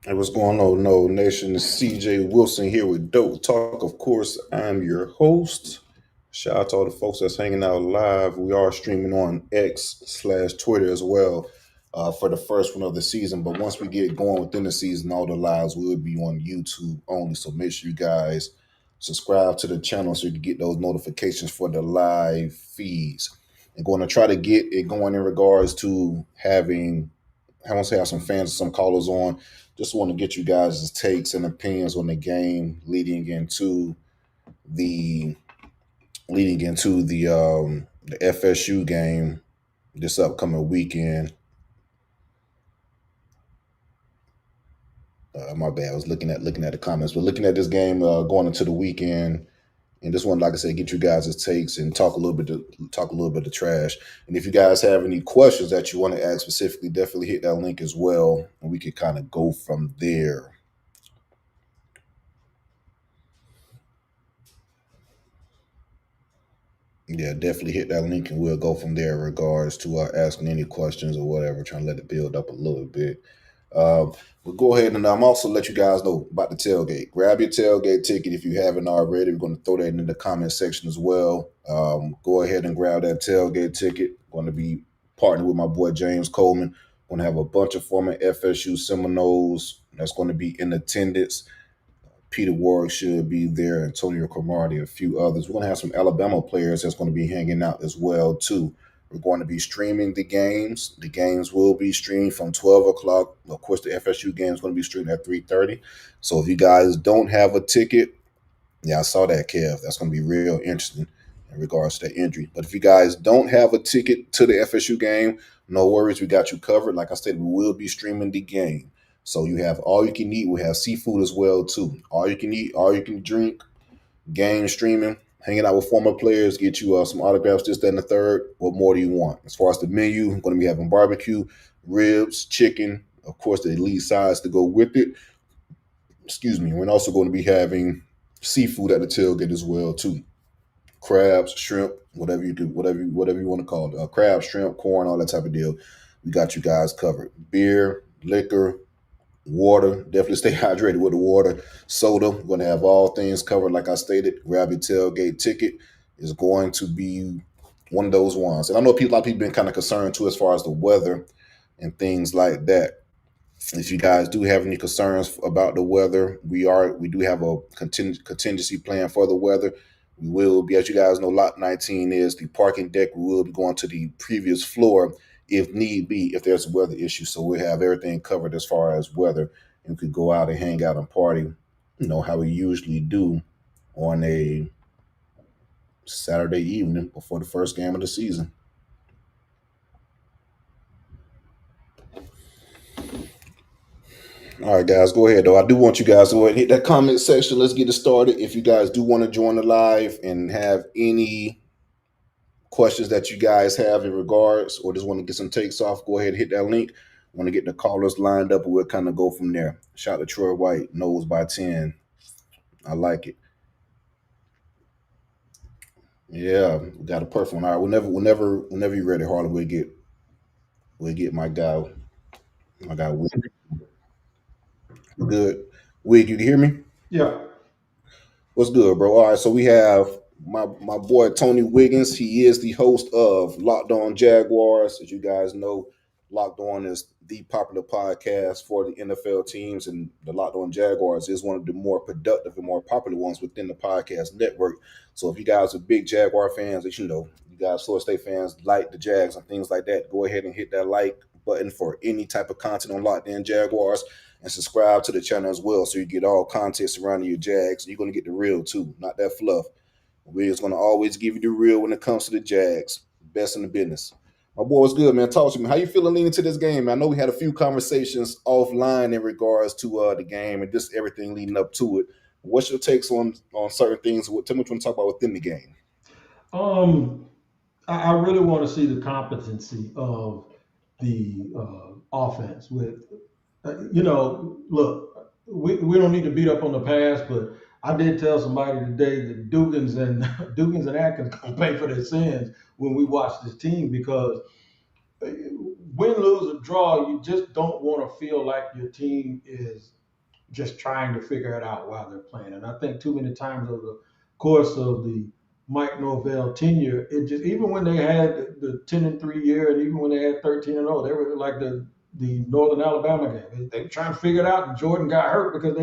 Hey, what's going on, No Nation? It's CJ Wilson here with Doak Talk. Of course, I'm your host. Shout out to all the folks that's hanging out live. We are streaming on X/Twitter as well for the first one of the season. But once we get going within the season, all the lives will be on YouTube only. So make sure you guys subscribe to the channel so you can get those notifications for the live feeds. And going to try to get it going in regards to having, I want to have some fans, some callers on. Just want to get you guys' takes and opinions on the game the the FSU game this upcoming weekend. My bad. I was looking at the comments, but looking at this game going into the weekend, and just want, like I said, get you guys' takes and talk a little bit of trash. And if you guys have any questions that you want to ask specifically, definitely hit that link as well, and we could kind of go from there. Yeah, definitely hit that link and we'll go from there in regards to asking any questions or whatever, trying to let it build up a little bit. Uh, we'll go ahead and I'm also let you guys know about the tailgate. Grab your tailgate ticket if you haven't already. We're going to throw that in the comment section as well. Go ahead and grab that tailgate ticket. Going to be partnering with my boy James Coleman. Going to have a bunch of former FSU Seminoles that's going to be in attendance. Peter Warwick should be there, Antonio Cromartie, a few others. We're going to have some Alabama players that's going to be hanging out as well, too. We're going to be streaming the games. The games will be streamed from 12 o'clock. Of course, the FSU game is going to be streamed at 3:30. So if you guys don't have a ticket, yeah, I saw that, Kev. That's going to be real interesting in regards to that injury. But if you guys don't have a ticket to the FSU game, no worries. We got you covered. Like I said, we will be streaming the game. So you have all you can eat. We have seafood as well, too. All you can eat, all you can drink, game streaming, hanging out with former players, get you some autographs, this, that, and the third. What more do you want? As far as the menu, I'm going to be having barbecue, ribs, chicken, of course, the elite sides to go with it. Excuse me. We're also going to be having seafood at the tailgate as well, too. Crabs, shrimp, whatever you want to call it. Crabs, shrimp, corn, all that type of deal. We got you guys covered. Beer, liquor, water. Definitely stay hydrated with the water. Soda. We're going to have all things covered. Like I stated, grab your tailgate ticket. Is going to be one of those ones. And I know a lot of people been kind of concerned too as far as the weather and things like that. If you guys do have any concerns about the weather, we do have a contingency plan for the weather. We will be, as you guys know, Lot 19 is the parking deck. We will be going to the previous floor if need be, if there's a weather issue. So we have everything covered as far as weather, and we could go out and hang out and party, how we usually do on a Saturday evening before the first game of the season. All right, guys, go ahead, though. I do want you guys to go ahead and hit that comment section. Let's get it started. If you guys do want to join the live and have any questions that you guys have in regards or just want to get some takes off, go ahead and hit that link. Want to get the callers lined up and we'll kind of go from there. Shout out to Troy White, Noles by 10. I like it. Yeah, we got a perfect one. All right, whenever you're ready, Harlan, we'll get my guy Wig. Good. Wig, you can hear me? Yeah. What's good, bro? All right, so we have my boy Tony Wiggins. He is the host of Locked On Jaguars. As you guys know, Locked On is the popular podcast for the NFL teams, and the Locked On Jaguars is one of the more productive and more popular ones within the podcast network. So if you guys are big Jaguar fans, that you guys Florida State fans like the Jags and things like that, go ahead and hit that like button for any type of content on Locked On Jaguars and subscribe to the channel as well so you get all content surrounding your Jags. You're going to get the real too, not that fluff. We're just going to always give you the real when it comes to the Jags. Best in the business. My boy, what's good, man? Talk to me. How you feeling leading to this game? I know we had a few conversations offline in regards to the game and just everything leading up to it. What's your takes on certain things? Tell me what you want to talk about within the game. Um, I really want to see the competency of the offense. Look, we don't need to beat up on the past, but I did tell somebody today that Dugans and Dugans and Atkins gonna pay for their sins when we watch this team because win, lose, or draw, you just don't want to feel like your team is just trying to figure it out while they're playing. And I think too many times over the course of the Mike Norvell tenure, it just even when they had the 10-3 year, and even when they had 13-0, they were like the Northern Alabama game. They were trying to figure it out, and Jordan got hurt because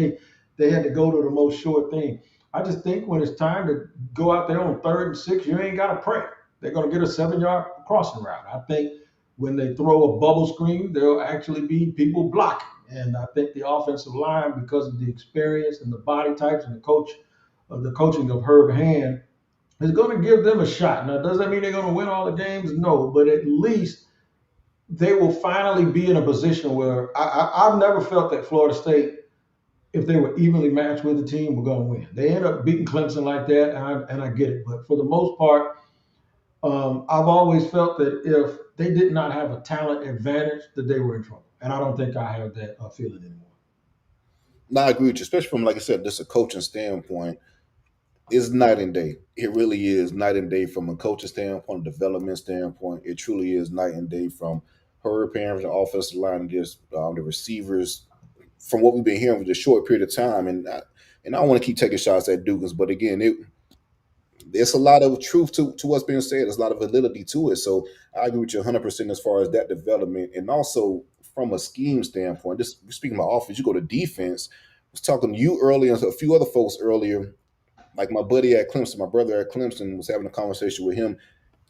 they had to go to the most sure thing. I just think when it's time to go out there on 3rd and 6, you ain't got to pray. They're going to get a 7-yard crossing route. I think when they throw a bubble screen, there'll actually be people blocking. And I think the offensive line, because of the experience and the body types and the coaching of Herb Hand, is going to give them a shot. Now, does that mean they're going to win all the games? No, but at least they will finally be in a position where I've never felt that Florida State, if they were evenly matched with the team, were going to win. They end up beating Clemson like that, and I get it. But for the most part, I've always felt that if they did not have a talent advantage, that they were in trouble. And I don't think I have that feeling anymore. Now, I agree with you, especially from, like I said, just a coaching standpoint. It's night and day. It really is night and day from a coaching standpoint, a development standpoint. It truly is night and day from her parents, the offensive line, and just the receivers. From what we've been hearing for a short period of time, and I don't want to keep taking shots at Dugans, but again, there's a lot of truth to what's being said. There's a lot of validity to it. So I agree with you 100% as far as that development, and also from a scheme standpoint. Just speaking about offense, you go to defense. I was talking to you earlier and a few other folks earlier, like my buddy at Clemson, my brother at Clemson was having a conversation with him.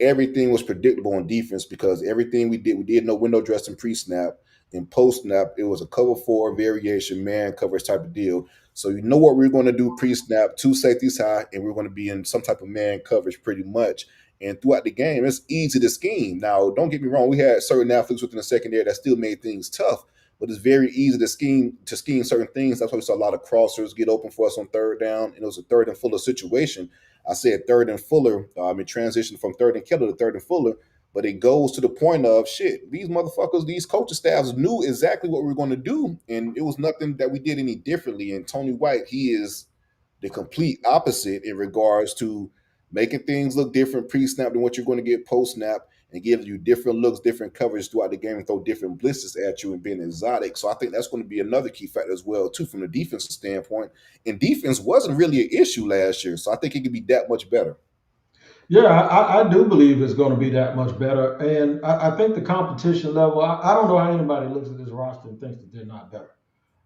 Everything was predictable on defense because everything we did no window dressing pre-snap. In post-snap, it was a cover four variation, man coverage type of deal. So you know what we're going to do pre-snap, two safeties high, and we're going to be in some type of man coverage pretty much. And throughout the game, it's easy to scheme. Now, don't get me wrong, we had certain athletes within the secondary that still made things tough, but it's very easy to scheme certain things. That's why we saw a lot of crossers get open for us on third down, and it was a third and fuller situation. I said third and fuller, in transition from third and Keller to third and fuller, but it goes to the point of shit. These motherfuckers, these coaching staffs knew exactly what we were going to do, and it was nothing that we did any differently. And Tony White, he is the complete opposite in regards to making things look different pre-snap than what you're going to get post-snap, and give you different looks, different coverage throughout the game, and throw different blitzes at you and being exotic. So I think that's going to be another key factor as well, too, from the defensive standpoint. And defense wasn't really an issue last year, so I think it could be that much better. Yeah, I do believe it's going to be that much better. And I think the competition level, I don't know how anybody looks at this roster and thinks that they're not better.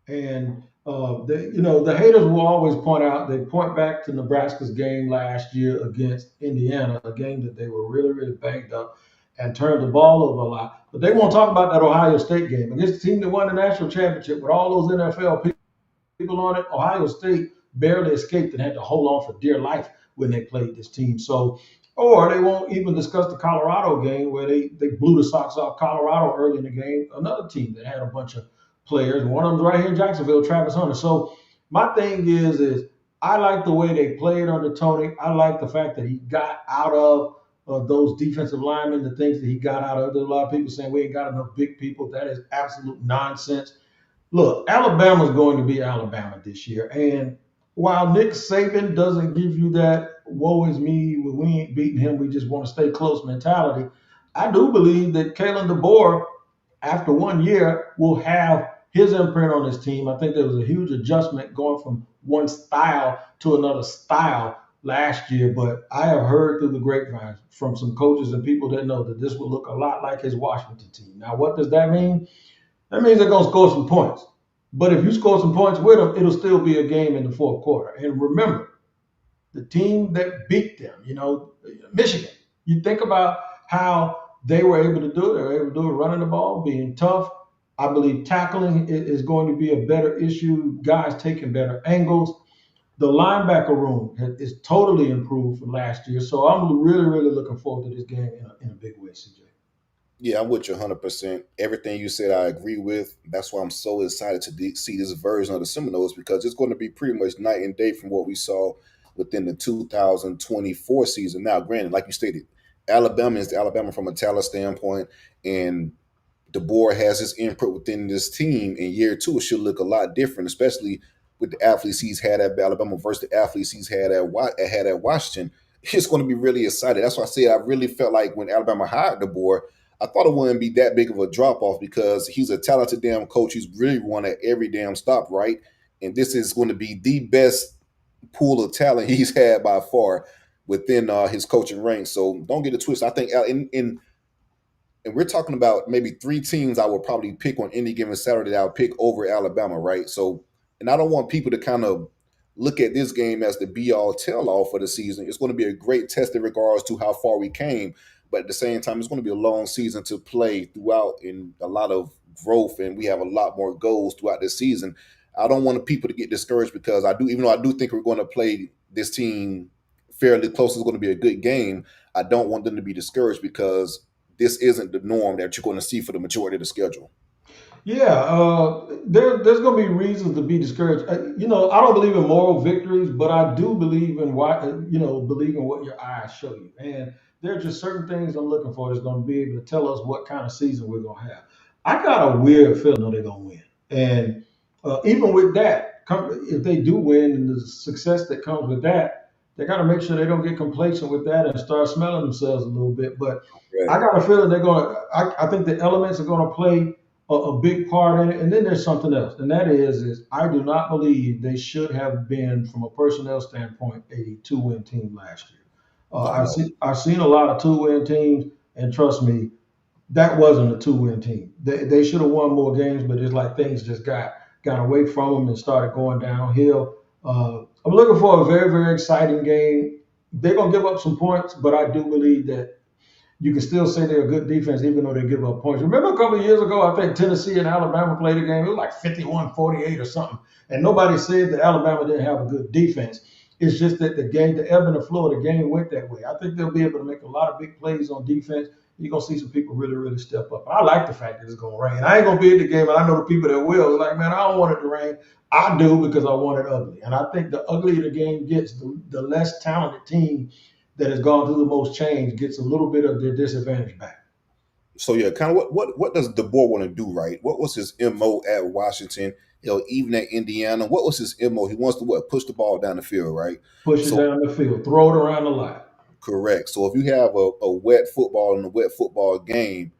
And the haters will always point out. They point back to Nebraska's game last year against Indiana, a game that they were really, really banged up and turned the ball over a lot. But they won't talk about that Ohio State game against the team that won the national championship with all those NFL people on it. Ohio State barely escaped and had to hold on for dear life when they played this team. So, or they won't even discuss the Colorado game where they blew the socks off Colorado early in the game. Another team that had a bunch of players. One of them's right here in Jacksonville, Travis Hunter. So my thing is I like the way they played under Tony. I like the fact that he got out of those defensive linemen, the things that he got out of. There's a lot of people saying we ain't got enough big people. That is absolute nonsense. Look, Alabama's going to be Alabama this year. And while Nick Saban doesn't give you that woe is me, we ain't beating him, we just want to stay close mentality, I do believe that Kalen DeBoer, after 1 year, will have his imprint on his team. I think there was a huge adjustment going from one style to another style last year, but I have heard through the grapevine from some coaches and people that know that this will look a lot like his Washington team. Now, what does that mean? That means they're going to score some points. But if you score some points with them, it'll still be a game in the fourth quarter. And remember, the team that beat them, Michigan, you think about how they were able to do it. They were able to do it running the ball, being tough. I believe tackling is going to be a better issue, guys taking better angles. The linebacker room is totally improved from last year. So I'm really, really looking forward to this game in a big way, CJ. Yeah, I'm with you 100%. Everything you said, I agree with. That's why I'm so excited to see this version of the Seminoles because it's going to be pretty much night and day from what we saw within the 2024 season. Now, granted, like you stated, Alabama is Alabama from a talent standpoint, and DeBoer has his input within this team. In year two, it should look a lot different, especially with the athletes he's had at Alabama versus the athletes he's had at Washington. It's going to be really exciting. That's why I said I really felt like when Alabama hired DeBoer, I thought it wouldn't be that big of a drop off because he's a talented damn coach. He's really won at every damn stop, right? and this is going to be the best pool of talent he's had by far within his coaching ranks. So don't get it twisted. I think in and we're talking about maybe three teams I would probably pick on any given Saturday that I would pick over Alabama, right? So, and I don't want people to kind of look at this game as the be all tell all for the season. It's going to be a great test in regards to how far we came, but at the same time, it's going to be a long season to play throughout and a lot of growth, and we have a lot more goals throughout this season. I don't want people to get discouraged because I do, even though I do think we're going to play this team fairly close, it's going to be a good game. I don't want them to be discouraged because this isn't the norm that you're going to see for the majority of the schedule. Yeah, there's going to be reasons to be discouraged. I don't believe in moral victories, but I do believe in believe in what your eyes show you. And there are just certain things I'm looking for that's going to be able to tell us what kind of season we're going to have. I got a weird feeling they're going to win. And even with that, if they do win and the success that comes with that, they got to make sure they don't get complacent with that and start smelling themselves a little bit. But I Right. got a feeling they're going to. I think the elements are going to play a big part in it. And then there's something else, and that is I do not believe they should have been, from a personnel standpoint, a two-win team last year. Oh no. I've seen a lot of two-win teams, and trust me, that wasn't a two-win team. They should have won more games, but it's like things just got away from them and started going downhill. I'm looking for a very, very exciting game. They're gonna give up some points, but I do believe that you can still say they're a good defense even though they give up points. Remember a couple of years ago, I think Tennessee and Alabama played a game. It was like 51-48 or something. And nobody said that Alabama didn't have a good defense. It's just that the ebb and the flow of the game went that way. I think they'll be able to make a lot of big plays on defense. You're going to see some people really, really step up. I like the fact that it's going to rain. I ain't going to be at the game, and I know the people that will. They're like, man, I don't want it to rain. I do because I want it ugly. And I think the uglier the game gets, the less talented team that has gone through the most change gets a little bit of their disadvantage back. So yeah, kind of what does the boy want to do, right? What was his MO at Washington? Even at Indiana, what was his MO? He wants to what? Push the ball down the field, right? Push it So down the field, throw it around the line. correct. So if you have a wet football in a wet football game,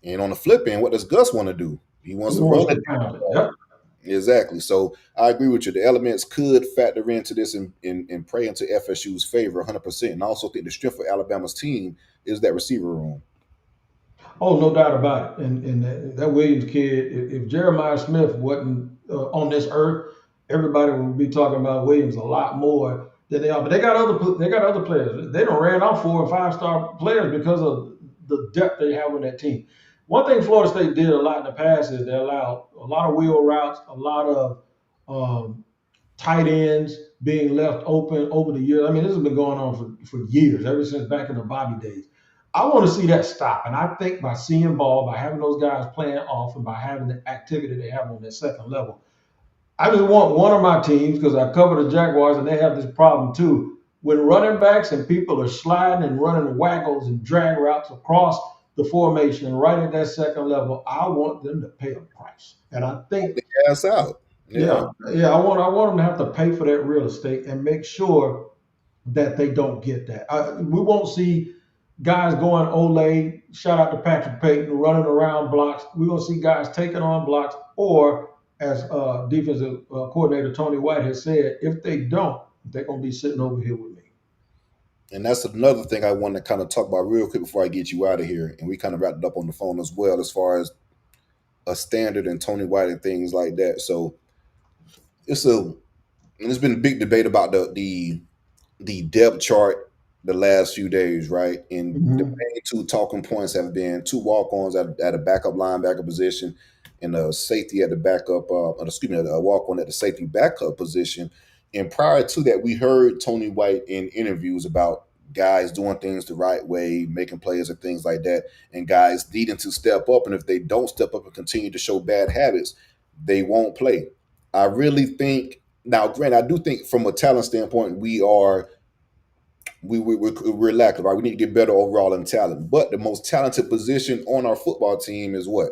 and on the flip end, what does Gus want to do? He He wants to run wants it. to pound it. Yep. Exactly. So I agree with you. The elements could factor into this and play into FSU's favor 100%. And I also think the strength of Alabama's team is that receiver room. Oh, no doubt about it. And that Williams kid, if Jeremiah Smith wasn't on this earth, everybody would be talking about Williams a lot more than they are. But they got other players. They don't ran out 4 and 5 star players because of the depth they have on that team. One thing Florida State did a lot in the past is they allowed a lot of wheel routes, a lot of um, tight ends being left open over the years. I mean, this has been going on for years, ever since back in the Bobby days. I want to see that stop. And I think by seeing ball, by having those guys playing off, and by having the activity they have on that second level, I just want one of my teams, because I cover the Jaguars and they have this problem too. When running backs and people are sliding and running waggles and drag routes across the formation right at that second level, I want them to pay a price. And I think The ass out. Yeah. yeah, I want them to have to pay for that real estate and make sure that they don't get that. We won't see guys going Olay, shout out to Patrick Payton, running around blocks. We're going to see guys taking on blocks, or as defensive coordinator Tony White has said, if they don't, they're going to be sitting over here with me. And that's another thing I want to kind of talk about real quick before I get you out of here. And we kind of wrapped it up on the phone as well, as far as a standard and Tony White and things like that. So it's a and there's been a big debate about the depth chart the last few days, right? And the Mm-hmm. main two talking points have been two walk-ons at a backup linebacker position and a safety at the backup, excuse me, a walk-on at the safety backup position. And prior to that, we heard Tony White in interviews about guys doing things the right way, making plays and things like that, and guys needing to step up. And if they don't step up and continue to show bad habits, they won't play. I really think now, granted, I do think from a talent standpoint, we're lacking, right? We need to get better overall in talent. But the most talented position on our football team is what?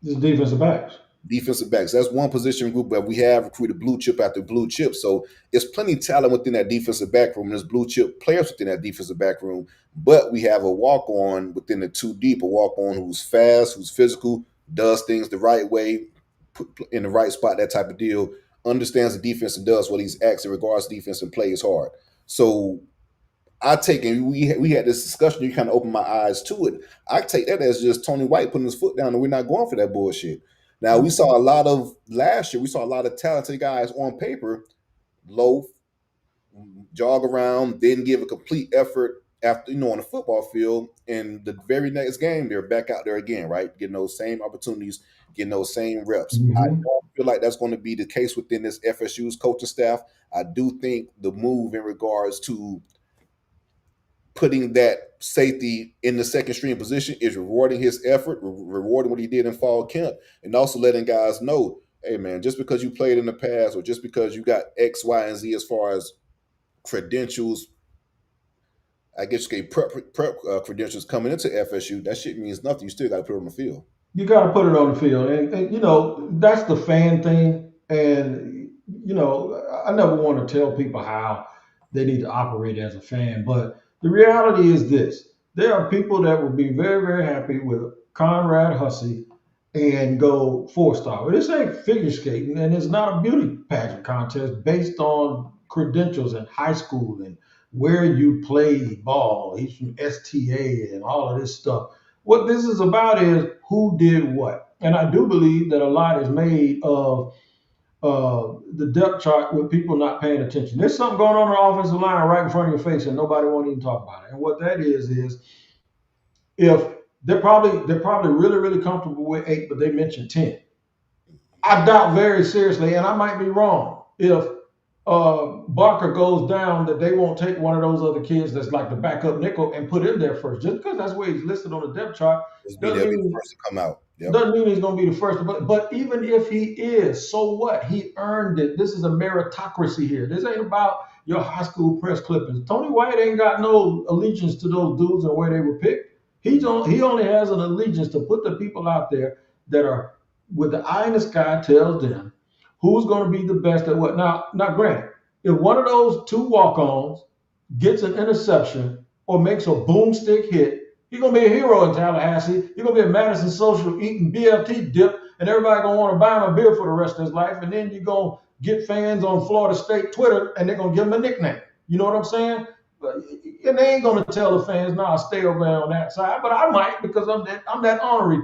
This defensive backs. Defensive backs. That's one position group that we have recruited blue chip after blue chip. So it's plenty of talent within that defensive back room. There's blue chip players within that defensive back room. But we have a walk on within the two deep, a walk on who's fast, who's physical, does things the right way, put in the right spot, that type of deal. understands the defense and does what he's asked in regards to defense and plays hard. So I take, and we had this discussion. You kind of opened my eyes to it. I take that as just Tony White putting his foot down, and we're not going for that bullshit. Now we saw a lot of last year. We saw a lot of talented guys on paper, low, jog around, didn't give a complete effort after on the football field. And the very next game, they're back out there again, right, getting those same opportunities, getting those same reps. I Mm-hmm. don't feel like that's going to be the case within this FSU's coaching staff. I do think the move in regards to putting that safety in the second string position is rewarding his effort, rewarding what he did in fall camp, and also letting guys know, hey man, just because you played in the past or just because you got X, Y, and Z as far as credentials, I guess you get prep credentials coming into FSU, that shit means nothing. You still got to put it on the field. You got to put it on the field, and that's the fan thing. And I never want to tell people how they need to operate as a fan, but the reality is this: there are people that will be very, very happy with Conrad Hussey and go 4-star. But this ain't figure skating, and it's not a beauty pageant contest based on credentials in high school and where you played ball. He's from STA and all of this stuff. What this is about is who did what. And I do believe that a lot is made of the depth chart with people not paying attention. There's something going on the offensive line right in front of your face, and nobody won't even talk about it. And what that is if they're probably really, really comfortable with 8, but they mentioned 10. I doubt very seriously, and I might be wrong, if Barker goes down, that they won't take one of those other kids that's like the backup nickel and put in there first. Just because that's where he's listed on the depth chart Just be doesn't there, be the mean first to come out. Yep. doesn't mean he's going to be the first. But even if he is, so what? He earned it. This is a meritocracy here. This ain't about your high school press clippings. Tony White ain't got no allegiance to those dudes and where they were picked. He only has an allegiance to put the people out there that are with the eye in the sky, tells them who's going to be the best at what. Now, granted, if one of those two walk-ons gets an interception or makes a boomstick hit, he's gonna be a hero in Tallahassee. He's gonna be at Madison Social eating BLT dip, and everybody gonna want to buy him a beer for the rest of his life. And then you're gonna get fans on Florida State Twitter, and they're gonna give him a nickname. You know what I'm saying? And they ain't gonna tell the fans, "No, stay over there on that side." But I might, because I'm that honorary,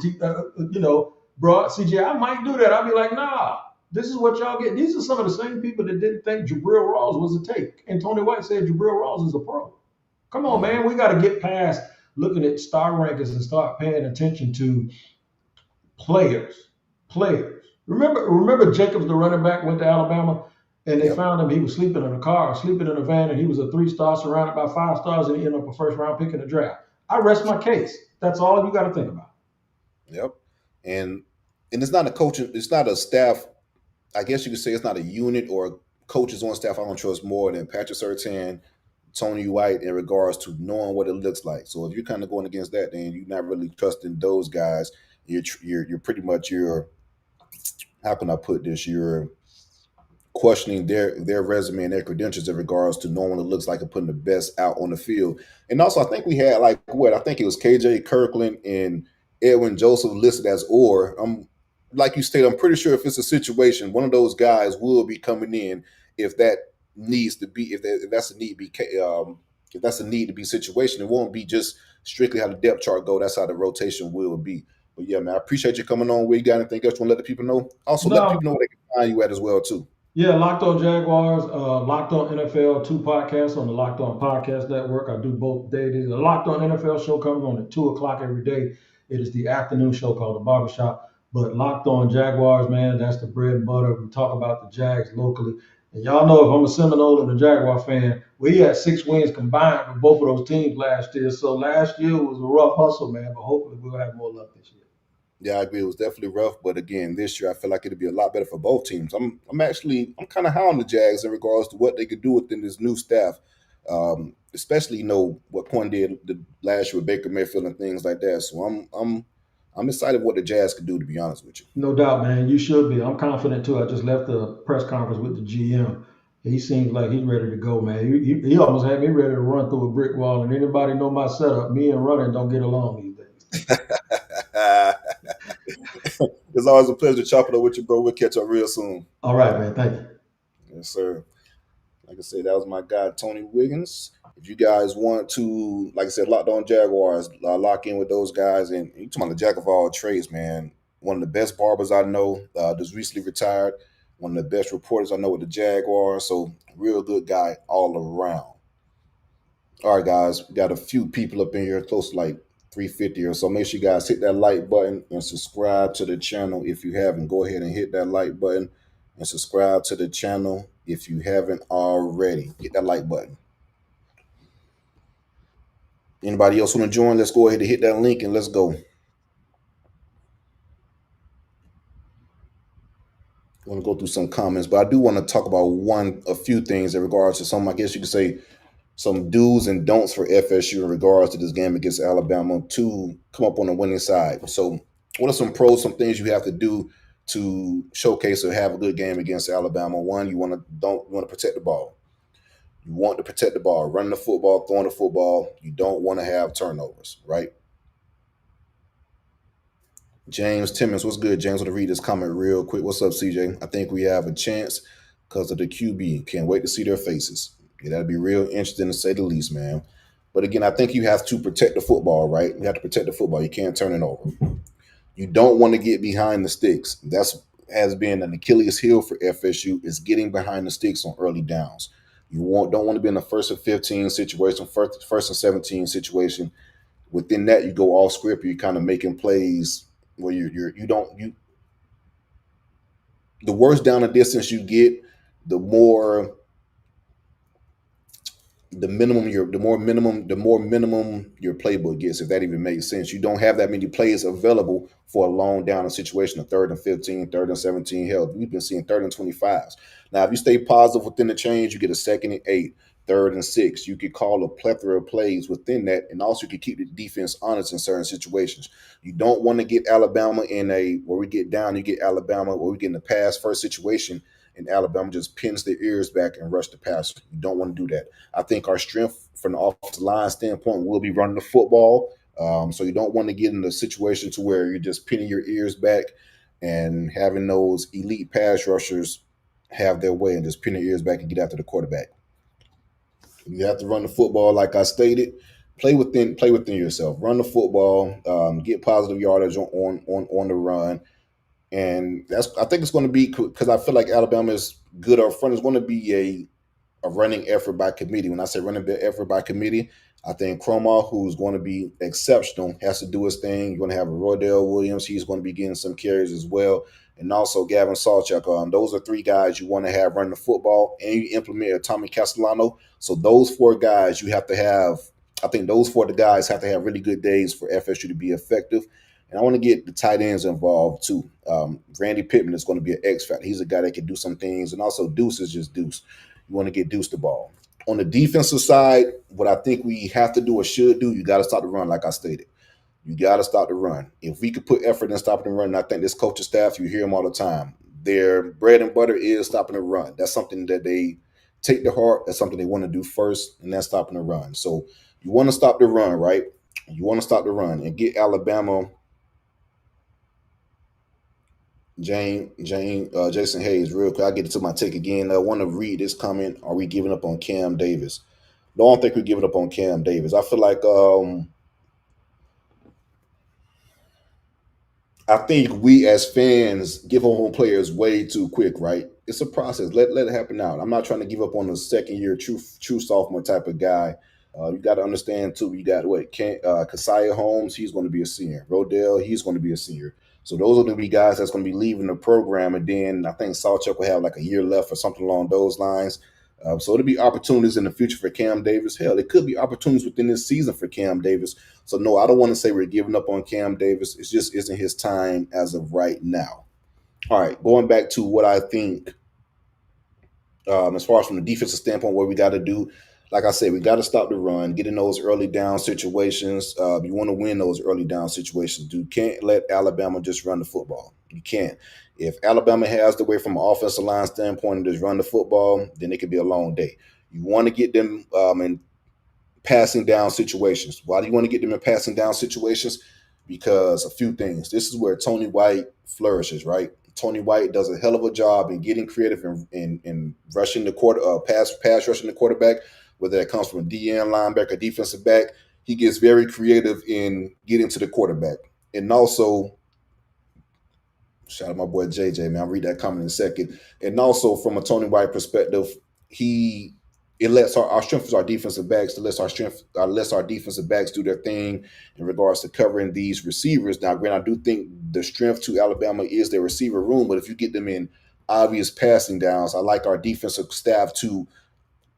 bro. CJ, I might do that. I'll be like, "Nah, this is what y'all get." These are some of the same people that didn't think Jabril Rawls was a take, and Tony White said Jabril Rawls is a pro. Come on, Mhm. man. We got to get past looking at star rankings and start paying attention to players. Players. Remember Jacobs, the running back, went to Alabama, and they Yep. found him. He was sleeping in a car, sleeping in a van, and he was a 3-star surrounded by 5 stars, and he ended up a first round pick in the draft. I rest my case. That's all you got to think about. Yep. And it's not a coaching, it's not a staff. I guess you could say it's not a unit or coaches on staff I don't trust more than Patrick Surtain, Tony White in regards to knowing what it looks like. So if you're kind of going against that, then you're not really trusting those guys. You're pretty much how can I put this? You're questioning their resume and their credentials in regards to knowing what it looks like and putting the best out on the field. And also, I think we had like what I think it was KJ Kirkland and Edwin Joseph listed as or. Like you stated, I'm pretty sure if it's a situation, one of those guys will be coming in if that needs to be if that's a need to be if that's a need to be situation. It won't be just strictly how the depth chart go. That's how the rotation will be. But yeah, man, I appreciate you coming on. We got anything else you want to let the people know? Also, let No, people know where they can find you at as well too. yeah, Locked On Jaguars, Locked On NFL, 2 podcasts on the Locked On Podcast Network. I do both daily. The Locked On NFL show comes on at 2 o'clock every day. It is the afternoon show called The Barbershop. But Locked On Jaguars, man, that's the bread and butter. We talk about the Jags locally. And y'all know if I'm a Seminole and a Jaguar fan, we had 6 wins combined with both of those teams last year. So last year was a rough hustle, man, but hopefully we'll have more luck this year. Yeah, I agree. It was definitely rough, but again, this year I feel like it'll be a lot better for both teams. I'm kind of high on the Jags in regards to what they could do within this new staff, especially what Quan did the last year with Baker Mayfield and things like that. So I'm excited what the Jazz could do. To be honest with you. No doubt, man. You should be. I'm confident too. I just left the press conference with the GM. He seems like he's ready to go, man. He almost had me ready to run through a brick wall. And anybody know my setup? Me and running don't get along these days. It's always a pleasure chopping up with you, bro. We'll catch up real soon. All right, man. Thank you. Yes, sir. Like I said, that was my guy, Tony Wiggins. If you guys want to, like I said, locked on Jaguars, lock in with those guys. And you talking about the jack of all trades, man. One of the best barbers I know, just recently retired. One of the best reporters I know with the Jaguars. So, real good guy all around. All right, guys, we got a few people up in here, close to like 350 or so. Make sure you guys hit that like button and subscribe to the channel if you haven't. Go ahead and hit that like button and subscribe to the channel if you haven't already. Hit that like button. Anybody else want to join? Let's go ahead and hit that link and let's go. I want to go through some comments, but I do want to talk about a few things in regards to some, I guess you could say, some do's and don'ts for FSU in regards to this game against Alabama to come up on the winning side. So, what are some pros, some things you have to do to showcase or have a good game against Alabama? One, you want to protect the ball. You want to protect the ball, running the football, throwing the football. You don't want to have turnovers, right? James Timmons, what's good? James, want to read this comment real quick. What's up, CJ? I think we have a chance because of the QB. Can't wait to see their faces. Yeah, that'd be real interesting to say the least, man. But again, I think you have to protect the football, right? You have to protect the football. You can't turn it over. You don't want to get behind the sticks. That's has been an Achilles heel for FSU is getting behind the sticks on early downs. Don't want to be in a first and 15 situation, first and 17 situation. Within that, you go off script. You're kind of making plays where you don't you the worse down the distance you get, the more the more minimum your playbook gets, if that even makes sense. You don't have that many plays available for a long down a situation, a third and 15, third and 17. Hell, we've been seeing third and 25s. Now, if you stay positive within the change, you get a second and 8, third and 6. You could call a plethora of plays within that, and also you could keep the defense honest in certain situations. You don't want to get Alabama in a where we get down, you get Alabama where we get in the pass first situation and Alabama just pins their ears back and rush the passer. You don't want to do that. I think our strength from the offensive line standpoint will be running the football. So you don't want to get in a situation to where you're just pinning your ears back and having those elite pass rushers have their way and just pin their ears back and get after the quarterback. You have to run the football, like I stated. Play within yourself. Run the football. Get positive yardage on the run. And I think it's going to be because I feel like Alabama is good up front. It's going to be a running effort by committee. When I say running effort by committee, I think Cromwell, who's going to be exceptional, has to do his thing. You're going to have a Roydell Williams. He's going to be getting some carries as well. And also Gavin Sawchuk. Those are three guys you want to have running the football. And you implement a Tommy Castellano. So those four guys you have to have. I think those four guys have to have really good days for FSU to be effective. And I want to get the tight ends involved too. Randy Pittman is going to be an X factor. He's a guy that can do some things. And also Deuce is just Deuce. You want to get Deuce the ball. On the defensive side, what I think we have to do or should do, you got to stop the run, like I stated. You got to stop the run. If we could put effort in stopping the run, and I think this coaching staff, you hear them all the time. Their bread and butter is stopping the run. That's something that they take to heart. That's something they want to do first, and that's stopping the run. So you want to stop the run, right? You want to stop the run and get Alabama. Jason Hayes, real quick. I'll get into my take again. I want to read this comment. Are we giving up on Cam Davis? No, I don't think we're giving up on Cam Davis. I feel like I think we as fans give up on players way too quick, right? It's a process. Let it happen out. I'm not trying to give up on a second year true sophomore type of guy. You got to understand too. You got Keziah Holmes. He's going to be a senior. Rodell. He's going to be a senior. So those are going to be guys that's going to be leaving the program, and then I think Sawchuk will have like a year left or something along those lines. So it'll be opportunities in the future for Cam Davis. Hell, it could be opportunities within this season for Cam Davis. So no, I don't want to say we're giving up on Cam Davis. It just isn't his time as of right now. All right, going back to what I think as far as from the defensive standpoint, what we got to do, like I said, we got to stop the run, get in those early down situations. You want to win those early down situations. You can't let Alabama just run the football. You can't. If Alabama has the way from an offensive line standpoint and just run the football, then it could be a long day. You want to get them in passing down situations. Why do you want to get them in passing down situations? because a few things. This is where Tony White flourishes, right? Tony White does a hell of a job in getting creative in rushing the quarter, pass rushing the quarterback, whether that comes from a DN linebacker, defensive back. He gets very creative in getting to the quarterback, and also shout out my boy JJ, man. I'll read that comment in a second. And also from a Tony White perspective, he it lets our strength is our defensive backs. It lets our defensive backs do their thing in regards to covering these receivers. Now, granted, I do think the strength to Alabama is their receiver room, but if you get them in obvious passing downs, I like our defensive staff to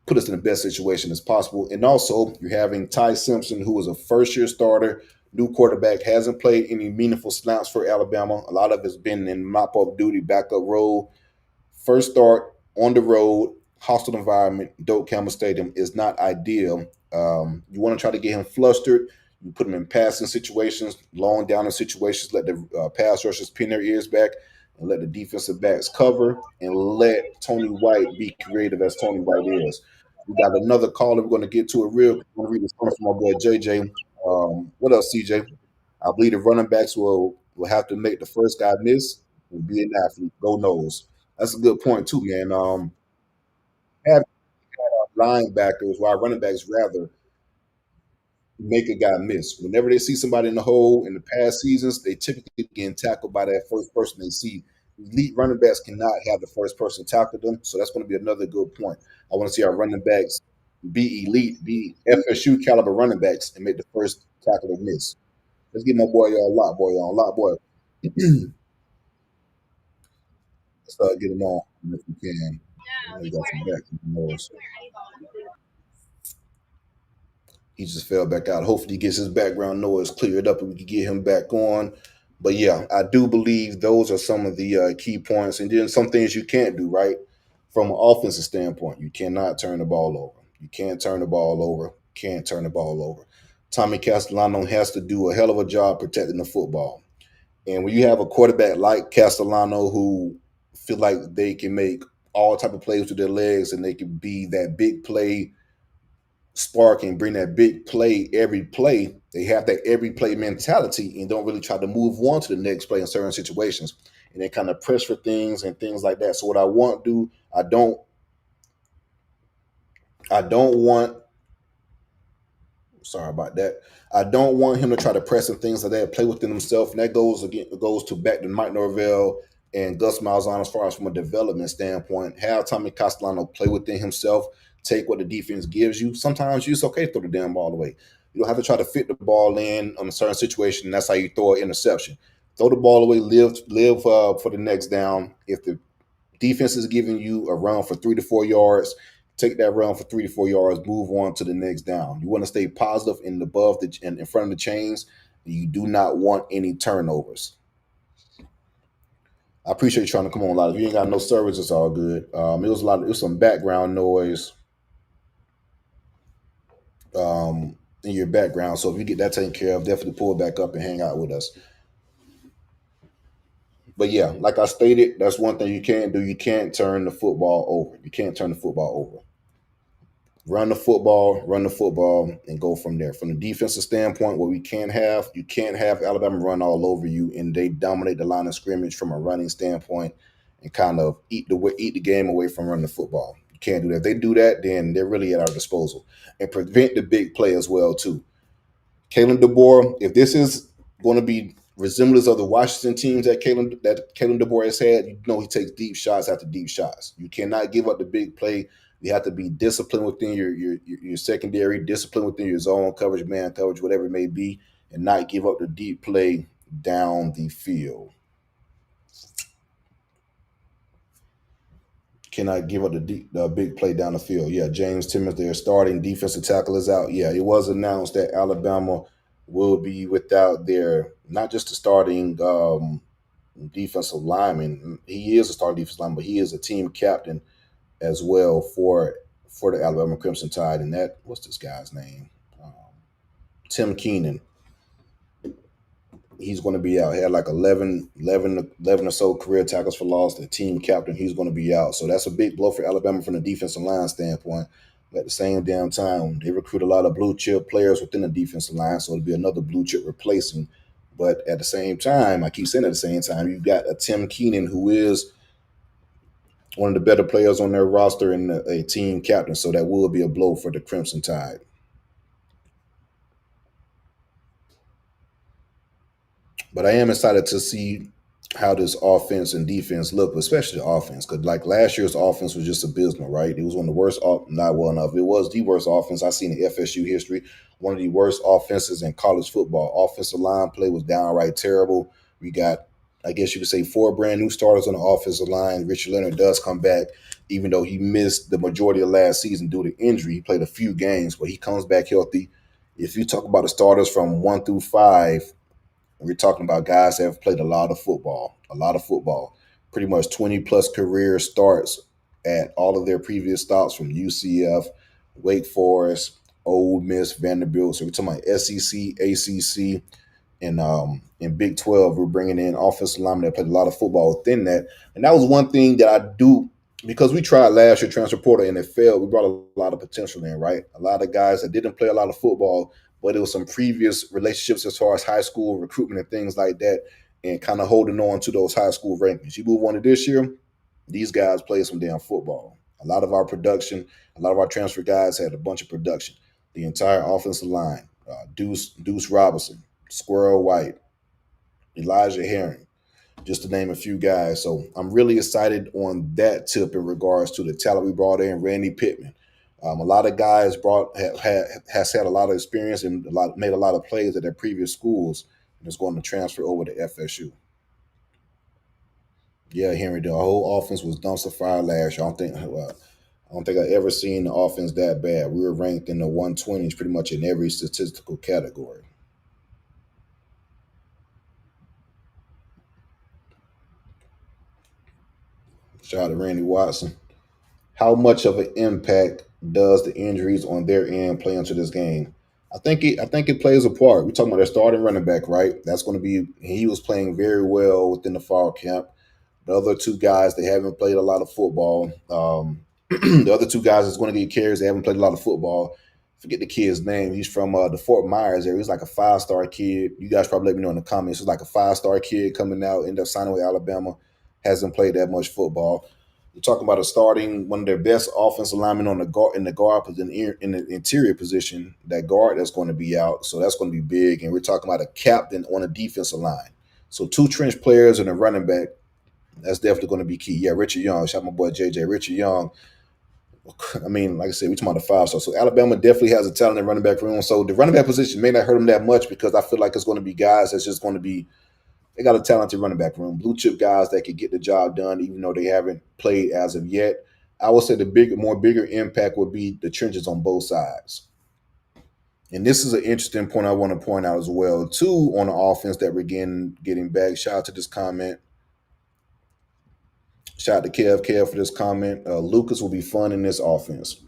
put us in the best situation as possible. And also, you're having Ty Simpson, who was a first-year starter, new quarterback, hasn't played any meaningful snaps for Alabama. A lot of it's been in mop-up duty, backup role. First start on the road, hostile environment, Doak Campbell Stadium is not ideal. You want to try to get him flustered. You put him in passing situations, long down in situations, let the pass rushers pin their ears back and let the defensive backs cover and let Tony White be creative as Tony White is. We got another caller. We're going to get to it real. I'm going to read this one from my boy JJ. What else, CJ? I believe the running backs will have to make the first guy miss and be an athlete. Go Noles. That's a good point too, man. Have linebackers, while running backs rather make a guy miss. Whenever they see somebody in the hole in the past seasons, they typically get tackled by that first person they see. Elite running backs cannot have the first person tackle them, so that's going to be another good point. I want to see our running backs be elite, be FSU caliber running backs, and make the first tackle and miss. Let's get my boy Lot Boy on. Lot Boy, let's get him on if we can. He got some back noise. He just fell back out. Hopefully, he gets his background noise cleared up and we can get him back on. But yeah, I do believe those are some of the key points. And then some things you can't do, right? From an offensive standpoint, you cannot turn the ball over. You can't turn the ball over. Can't turn the ball over. Tommy Castellano has to do a hell of a job protecting the football. And when you have a quarterback like Castellano who feel like they can make all type of plays with their legs and they can be that big play spark and bring that big play every play. They have that every play mentality and don't really try to move on to the next play in certain situations. And they kind of press for things and things like that. So what I want to do, I don't want sorry about that. I don't want him to try to press and things like that, play within himself. And that goes to back to Mike Norvell and Gus Malzahn as far as from a development standpoint. Have Tommy Castellano play within himself, take what the defense gives you. Sometimes it's okay to throw the damn ball away. You don't have to try to fit the ball in on a certain situation. And that's how you throw an interception. Throw the ball away, live for the next down. If the defense is giving you a run for 3 to 4 yards, take that run for 3 to 4 yards, move on to the next down. You want to stay positive and above the and in front of the chains. You do not want any turnovers. I appreciate you trying to come on a lot. If you ain't got no service, it's all good. It was some background noise in your background. So if you get that taken care of, definitely pull it back up and hang out with us. But yeah, like I stated, that's one thing you can't do. You can't turn the football over. You can't turn the football over. Run the football, and go from there. From the defensive standpoint, what we can't have, you can't have Alabama run all over you and they dominate the line of scrimmage from a running standpoint and kind of eat the game away from running the football. You can't do that. If they do that, then they're really at our disposal. And prevent the big play as well, too. Kalen DeBoer, if this is going to be resemblance of the Washington teams that Kalen DeBoer has had, you know he takes deep shots after deep shots. You cannot give up the big play. You have to be disciplined within your secondary, disciplined within your zone coverage, man coverage, whatever it may be, and not give up the deep play down the field. Cannot give up the big play down the field. Yeah, James Timmons, their starting defensive tackle, is out. Yeah, it was announced that Alabama will be without their not just the starting defensive lineman. He is a starting defensive lineman, but he is a team captain as well for the Alabama Crimson Tide. And that what's this guy's name? Tim Keenan. He's going to be out. He had like 11 or so career tackles for loss. The team captain, he's going to be out. So that's a big blow for Alabama from the defensive line standpoint. But at the same damn time, they recruit a lot of blue chip players within the defensive line. So it'll be another blue chip replacing But at the same time, I keep saying at the same time, you've got a Tim Keenan who is one of the better players on their roster and a team captain. So that will be a blow for the Crimson Tide. But I am excited to see how this offense and defense look, especially the offense. Because like last year's offense was just abysmal, right? It was one of the worst, not well enough. It was the worst offense I've seen in FSU history. One of the worst offenses in college football. Offensive line play was downright terrible. We got, I guess you could say, 4 brand new starters on the offensive line. Richard Leonard does come back, even though he missed the majority of last season due to injury. He played a few games, but he comes back healthy. If you talk about the starters from 1 through 5, we're talking about guys that have played a lot of football, pretty much 20 plus career starts at all of their previous stops from UCF, Wake Forest, Ole Miss, Vanderbilt. So we're talking about SEC, ACC, and in Big 12, we're bringing in offensive linemen that played a lot of football within that. And that was one thing that I do because we tried last year transfer portal and it failed. We brought a lot of potential in, right? A lot of guys that didn't play a lot of football, but it was some previous relationships as far as high school recruitment and things like that, and kind of holding on to those high school rankings. You move on to this year, these guys play some damn football. A lot of our production, a lot of our transfer guys had a bunch of production. The entire offensive line, Deuce Robinson, Squirrel White, Elijah Herring, just to name a few guys. So I'm really excited on that tip in regards to the talent we brought in. Randy Pittman, a lot of guys has had a lot of experience and made a lot of plays at their previous schools, and is going to transfer over to FSU. Yeah, Henry, the whole offense was dumpster fire last year. I don't think I ever seen the offense that bad. We were ranked in the 120s pretty much in every statistical category. Shout out to Randy Watson. How much of an impact does the injuries on their end play into this game? I think it plays a part. We're talking about their starting running back, right? That's going to be he was playing very well within the fall camp. The other 2 guys they haven't played a lot of football. The other 2 guys that's going to get carries they haven't played a lot of football. Forget the kid's name. He's from the Fort Myers area. He's like a 5-star kid. You guys probably let me know in the comments. He's like a 5-star kid coming out, ended up signing with Alabama. Hasn't played that much football. You're talking about a starting one of their best offensive linemen on the guard in the guard in the interior position. That guard that's going to be out, so that's going to be big. And we're talking about a captain on a defensive line. So 2 trench players and a running back. That's definitely going to be key. Yeah, Richard Young. Shout out my boy JJ. Richard Young. I mean, like I said, we're talking about the 5-star. So Alabama definitely has a talented running back room. So the running back position may not hurt them that much because I feel like it's going to be guys that's just going to be they got a talented running back room, blue chip guys that could get the job done, even though they haven't played as of yet. I would say the bigger impact would be the trenches on both sides. And this is an interesting point I want to point out as well, too, on the offense that we're getting back. Shout out to this comment. Shout out to Kev for this comment. Lucas will be fun in this offense.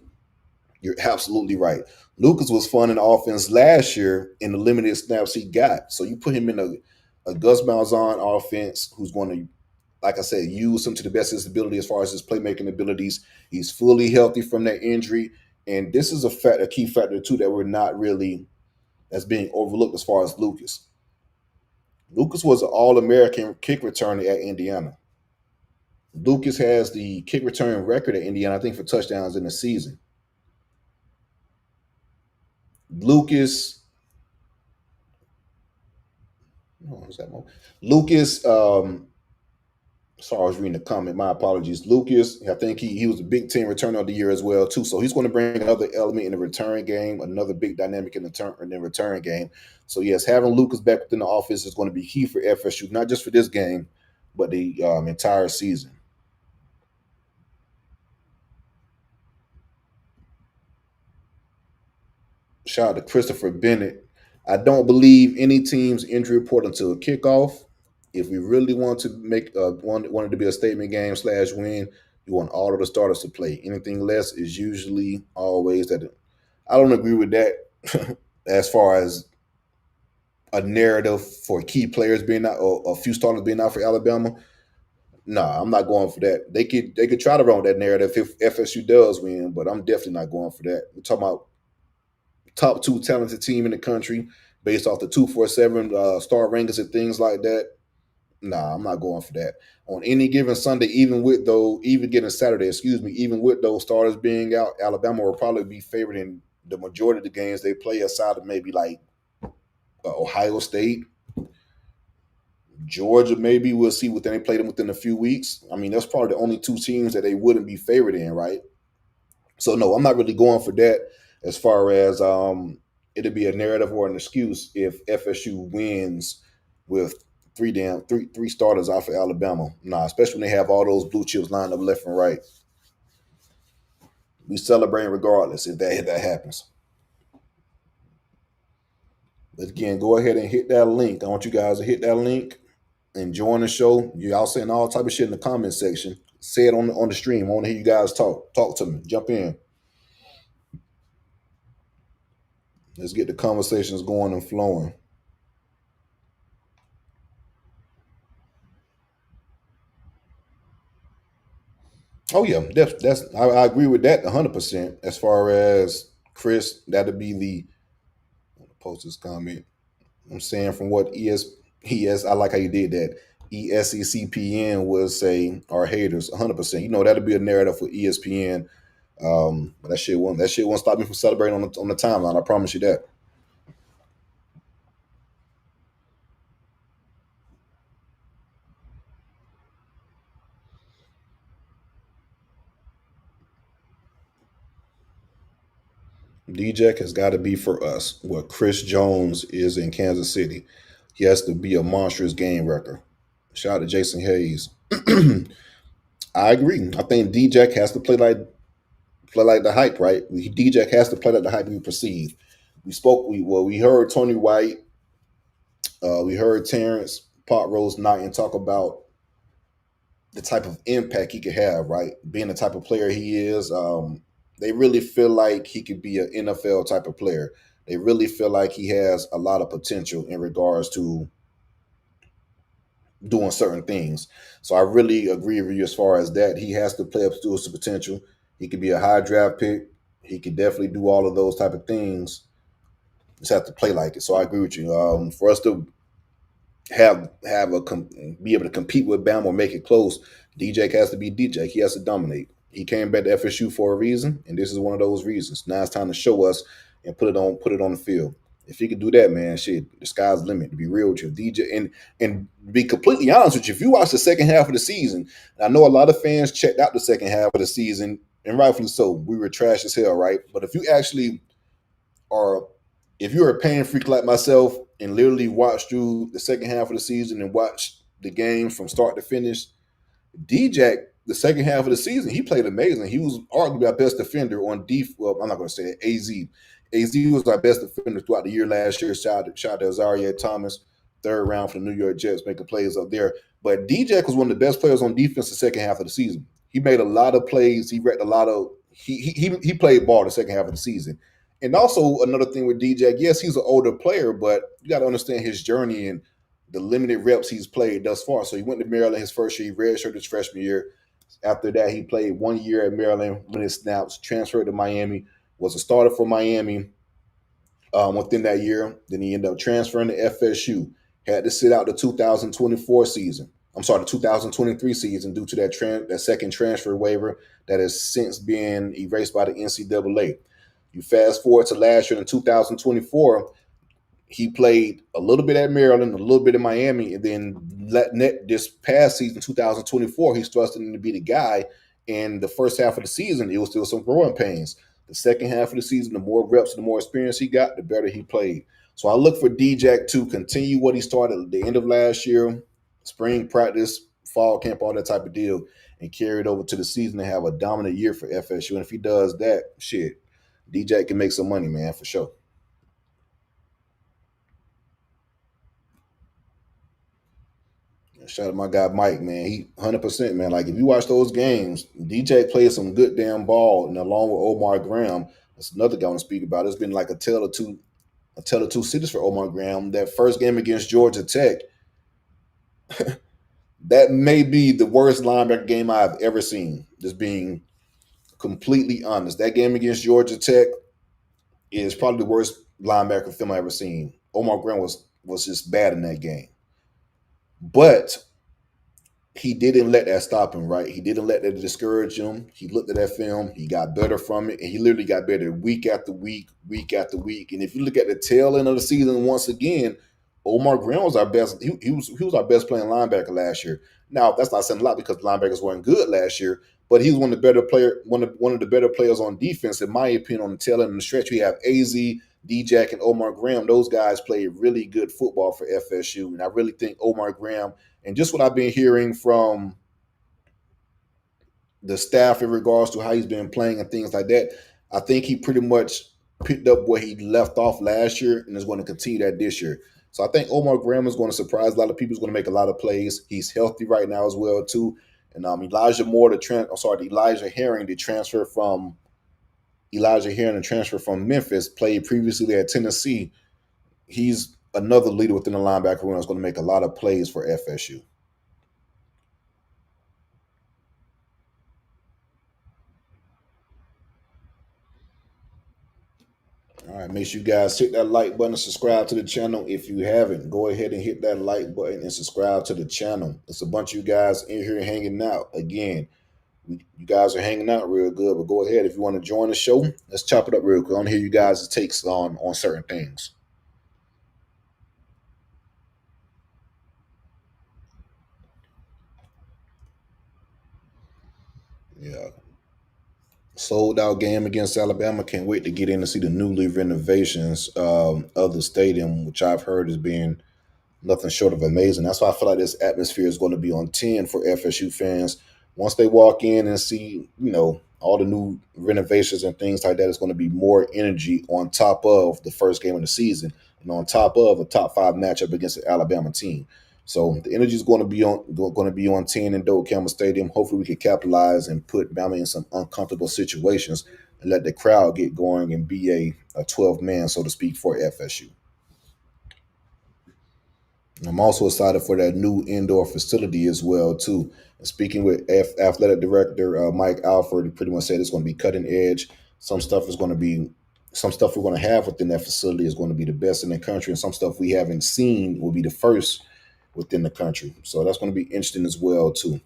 You're absolutely right. Lucas was fun in the offense last year in the limited snaps he got. So you put him in a Gus Malzahn offense who's going to, like I said, use him to the best of his ability as far as his playmaking abilities. He's fully healthy from that injury. And this is a key factor, too, that we're not really, that's being overlooked as far as Lucas. Lucas was an All American kick returner at Indiana. Lucas has the kick return record at Indiana, I think, for touchdowns in the season. Lucas, what was that one? Lucas, sorry, I was reading the comment. My apologies. Lucas, I think he was a Big Ten returner of the year as well, too. So he's going to bring another element in the return game, another big dynamic in the return game. So, yes, having Lucas back within the office is going to be key for FSU, not just for this game, but the entire season. Shout out to Christopher Bennett. I don't believe any team's injury report until a kickoff. If we really want to make wanted to be a statement game / win, you want all of the starters to play. Anything less is usually always that. I don't agree with that as far as a narrative for key players being out or a few starters being out for Alabama. Nah, I'm not going for that. They could try to run with that narrative if FSU does win, but I'm definitely not going for that. We're talking about top 2 talented team in the country. based off the 247 star rankings and things like that. Nah, I'm not going for that. On any given Sunday, even getting Saturday, excuse me, even with those starters being out, Alabama will probably be favored in the majority of the games they play, aside of maybe like Ohio State, Georgia. Maybe we'll see what they play them within a few weeks. I mean, that's probably the only two teams that they wouldn't be favored in, right? So no, I'm not really going for that. As far as it'll be a narrative or an excuse if FSU wins with three starters off of Alabama. Nah, especially when they have all those blue chips lined up left and right. We celebrate regardless if that happens. But again, go ahead and hit that link. I want you guys to hit that link and join the show. Y'all saying all type of shit in the comment section. Say it on the stream. I want to hear you guys talk. Talk to me. Jump in. Let's get the conversations going and flowing. Oh yeah, I agree with that 100%. As far as Chris, that'd be the post this comment. I'm saying from what I like how you did that. ESECPN would say our haters 100%. You know that'd be a narrative for ESPN. But that shit won't stop me from celebrating on the timeline. I promise you that. DJ has got to be for us what Chris Jones is in Kansas City. He has to be a monstrous game wrecker. Shout out to Jason Hayes. I agree. I think DJ has to play like the hype, right? DJ has to play like the hype we perceive. We heard Tony White, we heard Terrence Pot Rose Knight and talk about the type of impact he could have, right? Being the type of player he is, they really feel like he could be an NFL type of player. They really feel like he has a lot of potential in regards to doing certain things. So I really agree with you as far as that. He has to play up to his potential. He could be a high draft pick. He could definitely do all of those type of things. Just have to play like it. So I agree with you. For us to be able to compete with Bam or make it close, DJ has to be DJ. He has to dominate. He came back to FSU for a reason, and this is one of those reasons. Now it's time to show us and put it on the field. If he could do that, man, shit, the sky's the limit. To be real with you, DJ, and be completely honest with you, if you watch the second half of the season, I know a lot of fans checked out the second half of the season, and rightfully so. We were trash as hell, right? But if you actually are if you're a pain freak like myself and literally watch through the second half of the season and watch the game from start to finish, DJ, the second half of the season, he played amazing. He was arguably our best defender on def. Well, I'm not going to say that. AZ was our best defender throughout the year last year. Shout out to Azaria Thomas, third round for the New York Jets, making plays up there. But DJ was one of the best players on defense the second half of the season. He made a lot of plays. He wrecked a lot of. He played ball the second half of the season. And also another thing with DJ, yes, he's an older player, but you got to understand his journey and the limited reps he's played thus far. So he went to Maryland his first year, he redshirted his freshman year. After that, he played 1 year at Maryland, when his snaps, transferred to Miami, was a starter for Miami within that year. Then he ended up transferring to FSU. Had to sit out the 2024 season. I'm sorry, the 2023 season due to that second transfer waiver that has since been erased by the NCAA. You fast forward to last year in 2024, he played a little bit at Maryland, a little bit in Miami, and then this past season, 2024, he's thrusted in to be the guy. In the first half of the season, it was still some growing pains. The second half of the season, the more reps, the more experience he got, the better he played. So I look for DJ to continue what he started at the end of last year, spring practice, fall camp, all that type of deal, and carry it over to the season and have a dominant year for FSU. And if he does that, shit, DJ can make some money, man, for sure. Shout out to my guy Mike, man. He 100%, man. Like if you watch those games, DJ plays some good damn ball, and along with Omar Graham, that's another guy I want to speak about. It's been like a tale of two cities for Omar Graham. That first game against Georgia Tech, that may be the worst linebacker game I've ever seen. Just being completely honest, that game against Georgia Tech is probably the worst linebacker film I've ever seen. Omar Graham was just bad in that game. But he didn't let that stop him, right? He didn't let that discourage him. He looked at that film, he got better from it, and he literally got better week after week, week after week. And if you look at the tail end of the season, once again, Omar Graham was our best. He was our best playing linebacker last year. Now that's not saying a lot because linebackers weren't good last year, but he was one of the better one of the better players on defense, in my opinion. On the tail end of the stretch, we have Az, D-Jack, and Omar Graham. Those guys played really good football for FSU, and I really think Omar Graham, and just what I've been hearing from the staff in regards to how he's been playing and things like that, I think he pretty much picked up where he left off last year and is going to continue that this year. So I think Omar Graham is going to surprise a lot of people. He's going to make a lot of plays. He's healthy right now as well too. And Elijah Herring, the transfer from Memphis, played previously at Tennessee. He's another leader within the linebacker room that's going to make a lot of plays for FSU. All right, make sure you guys hit that like button and subscribe to the channel. If you haven't, go ahead and hit that like button and subscribe to the channel. It's a bunch of you guys in here hanging out. Again, you guys are hanging out real good, but go ahead if you want to join the show. Let's chop it up real quick. I want to hear you guys' takes on certain things. Yeah. Sold out game against Alabama. Can't wait to get in to see the newly renovations of the stadium, which I've heard is being nothing short of amazing. That's why I feel like this atmosphere is going to be on 10 for FSU fans. Once they walk in and see, all the new renovations and things like that, it's going to be more energy on top of the first game of the season and on top of a top 5 matchup against the Alabama team. So the energy is going to be on 10 in Doak Campbell Stadium. Hopefully we can capitalize and put Bama in some uncomfortable situations and let the crowd get going and be a 12 man, so to speak, for FSU. I'm also excited for that new indoor facility as well too. And speaking with athletic director Mike Alford, he pretty much said it's going to be cutting edge. Some stuff we're going to have within that facility is going to be the best in the country, and some stuff we haven't seen will be the first within the country. So that's going to be interesting as well too.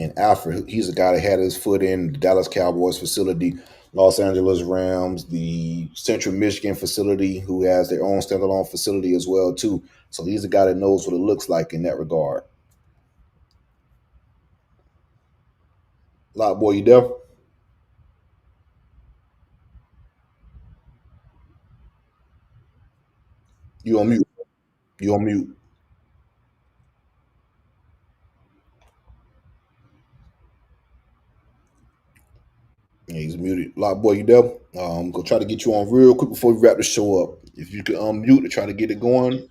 And Alfred, he's a guy that had his foot in the Dallas Cowboys facility, Los Angeles Rams, the Central Michigan facility, who has their own standalone facility as well too. So he's a guy that knows what it looks like in that regard. Lot boy, you there? You on mute? You on mute? Yeah, he's muted. Lot boy, you there? Go try to get you on real quick before we wrap the show up. If you could unmute to try to get it going.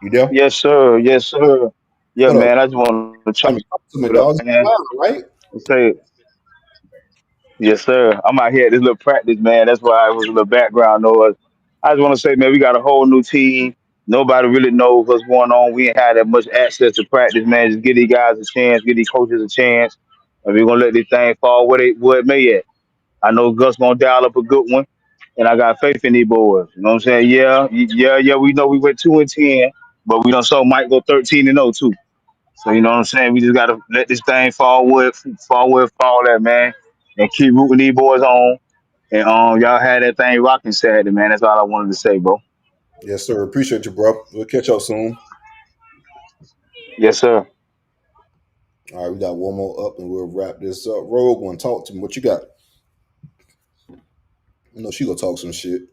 You there? Yes, sir. Yes, sir. Yeah, What up? man. I just want to chop I mean, talk to me, it up, dog. man. You right? And say, yes, sir. I'm out here at this little practice, man. That's why I was a little background noise. I just want to say, man, we got a whole new team. Nobody really knows what's going on. We ain't had that much access to practice, man. Just give these guys a chance, give these coaches a chance, and we're gonna let this thing fall where it may at. I know Gus gonna dial up a good one, and I got faith in these boys. You know what I'm saying? Yeah, yeah. We know we went 2-10, but we don't saw Mike go 13-0 too. So you know what I'm saying? We just gotta let this thing fall where it fall at, man, and keep rooting these boys on. And y'all had that thing rocking Saturday, man. That's all I wanted to say, bro. Yes, sir. Appreciate you, bro. We'll catch up soon. Yes, sir. All right, we got one more up and we'll wrap this up. Rogue One, talk to me. What you got? She gonna talk some shit.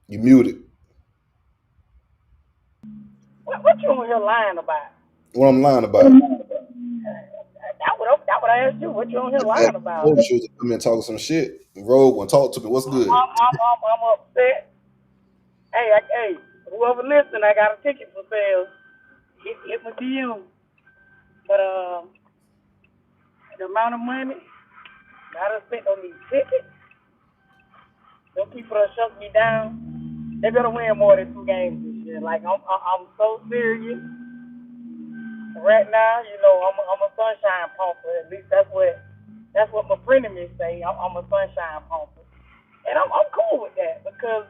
You muted. What you on here lying about? What I'm lying about? That what I asked you. What you on here I lying about? told you she was come in talking some shit. Rogue One, talk to me. What's good? I'm upset. Hey, whoever listening, I got a ticket for sale. It's my DM. But the amount of money that I done spent on these tickets, them people that shut me down, they better win more than 2 games this year. Like I'm so serious. Right now, I'm a sunshine pumper. At least that's what That's what my frenemies say. I'm a sunshine pumper, and I'm cool with that because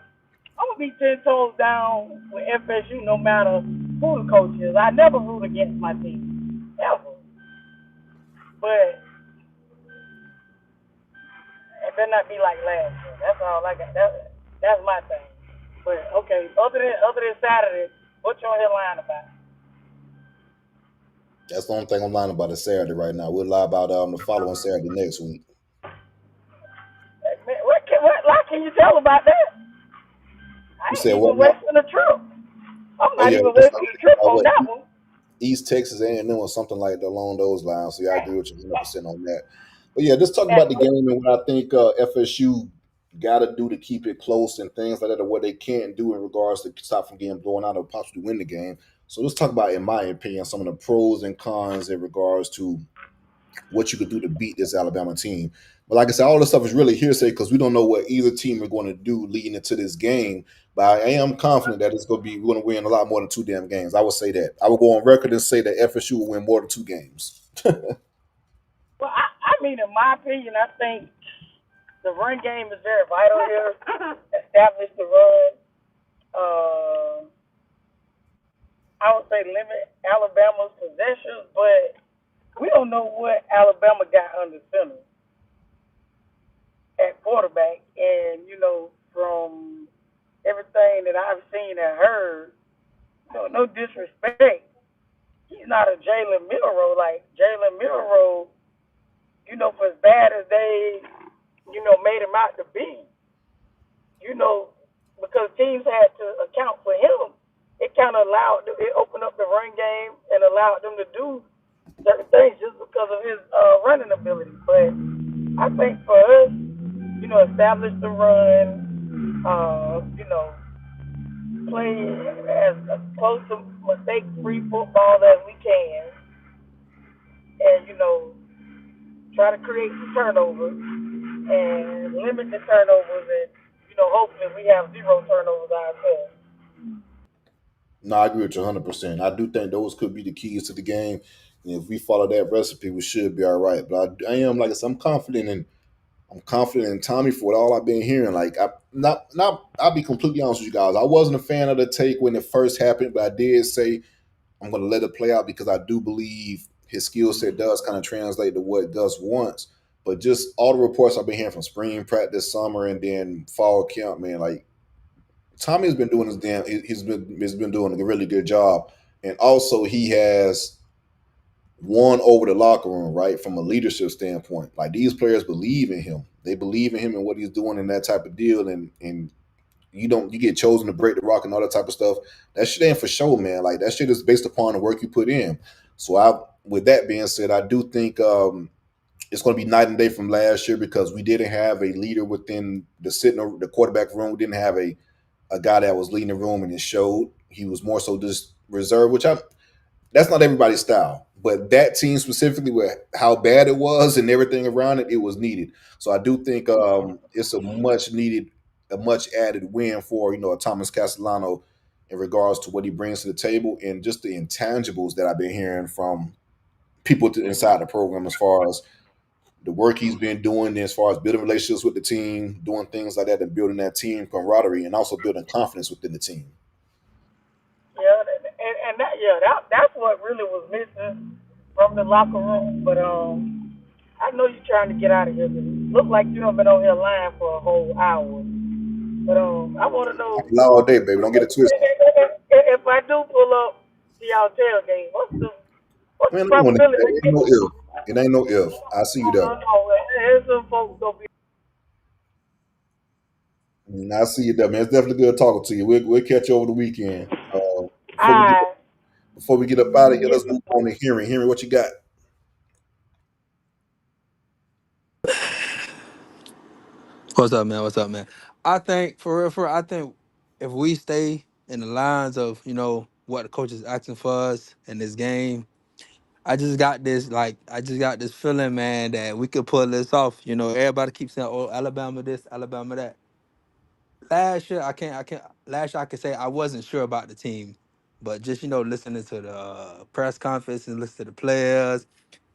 I'm gonna be 10 toes down with FSU no matter who the coach is. I never root against my team ever, but it better not be like last year. That's all I got. That's my thing. But okay, other than Saturday, what you on here lying about? That's the only thing I'm lying about is Saturday right now. We'll lie about the following Saturday next week. Hey, man, what lie can you tell about that? You I said ain't what even now? wasting a trip. I'm Oh not yeah, even that's wasting a trip on what that one. East Texas A&M or something like that along those lines. So yeah, I agree with you 100% on that. But yeah, just talk And about the game and what I think FSU got to do to keep it close and things like that, or what they can't do in regards to stop from getting blown out or possibly win the game. So let's talk about, in my opinion, some of the pros and cons in regards to what you could do to beat this Alabama team. But like I said, all this stuff is really hearsay because we don't know what either team are going to do leading into this game. But I am confident that it's going to be we're going to win a lot more than two damn games. I would say that. I would go on record and say that FSU will win more than two games. well, I mean, in my opinion, I think the run game is very vital here. Establish the run. Uh, I would say limit Alabama's possessions, but we don't know what Alabama got under center at quarterback. And, from everything that I've seen and heard, no disrespect, he's not a Jalen Milrow. Like, Jalen Milrow, for as bad as they, made him out to be, you know, because teams had to account for him, it kind of it opened up the run game and allowed them to do certain things just because of his running ability. But I think for us, establish the run, play as close to mistake-free football as we can, and try to create some turnovers and limit the turnovers, and hopefully we have zero turnovers ourselves. No, I agree with you 100%. I do think those could be the keys to the game. And if we follow that recipe, we should be all right. But I am, like I said, I'm confident in Tommy for all I've been hearing. Like I not I'll be completely honest with you guys. I wasn't a fan of the take when it first happened, but I did say I'm gonna let it play out because I do believe his skill set does kind of translate to what Gus wants. But just all the reports I've been hearing from spring practice, summer, and then fall camp, man, like Tommy has been doing his damn he's been doing a really good job. And also he has won over the locker room, right? From a leadership standpoint. Like these players believe in him. They believe in him and what he's doing in that type of deal. And you get chosen to break the rock and all that type of stuff. That shit ain't for show, man. Like that shit is based upon the work you put in. So with that being said, I do think it's going to be night and day from last year because we didn't have a leader within the quarterback room. We didn't have a guy that was leading the room and it showed. He was more so just reserved, which that's not everybody's style. But that team specifically, with how bad it was and everything around it, it was needed. So I do think it's a much needed, a much added win for a Thomas Castellano in regards to what he brings to the table and just the intangibles that I've been hearing from people inside the program as far as the work he's been doing as far as building relationships with the team, doing things like that, and building that team camaraderie, and also building confidence within the team. Yeah, and that's what really was missing from the locker room. But I know you're trying to get out of here. Look like you have been on here lying for a whole hour. But I want to I know can lie all day, baby. Don't get it twisted. if I do pull up to y'all tailgate, what's the Man, I want probability? it ain't no if. It ain't no if. I see you No, there. no, no. Here's some folks gonna be. I see you there, man. It's definitely good talking to you. We'll catch you over the weekend. Before we get Alright. before we get up out of here, Yes, let's move on to hearing. Hearing what you got. What's up, man? What's up, man? I think for real, I think if we stay in the lines of what the coach is asking for us in this game, I just got this feeling, man, that we could pull this off. Everybody keeps saying, "Oh, Alabama this, Alabama that." Last year I can say I wasn't sure about the team, but just listening to the press conference and listening to the players.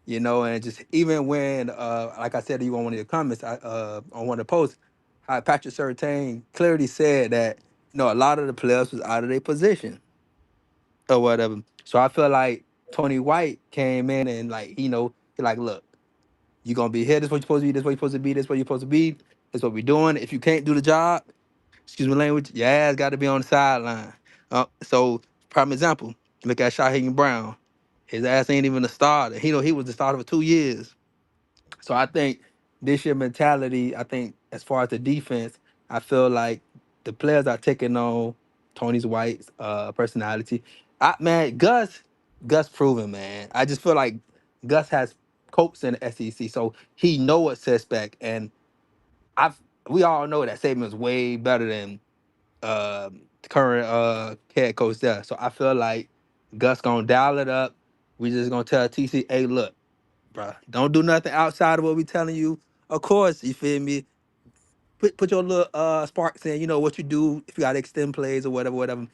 And just even when, like I said to you on one of your comments, on one of the posts, how Patrick Surtain clearly said that a lot of the players was out of their position or whatever. So I feel like Tony White came in and like he like, look, you're gonna be here. This is what you're supposed to be. This is what you're supposed to be. This is what you're supposed to be. This is what we're doing. If you can't do the job, excuse my language, your ass got to be on the sideline. So, prime example, look at Shaheem Brown. His ass ain't even a starter. He was the starter for 2 years. So I think this year mentality, I think as far as the defense, I feel like the players are taking on Tony's White's personality. Man, Gus proven, man. I just feel like Gus has coats in the SEC, so he know what sets back. And I've we all know that Saban's way better than the current head coach there. So I feel like Gus gonna dial it up. We just gonna tell TC, hey, look, bruh, don't do nothing outside of what we telling you. Of course, you feel me. Put your little sparks in. You know what you do if you got to extend plays or whatever, whatever.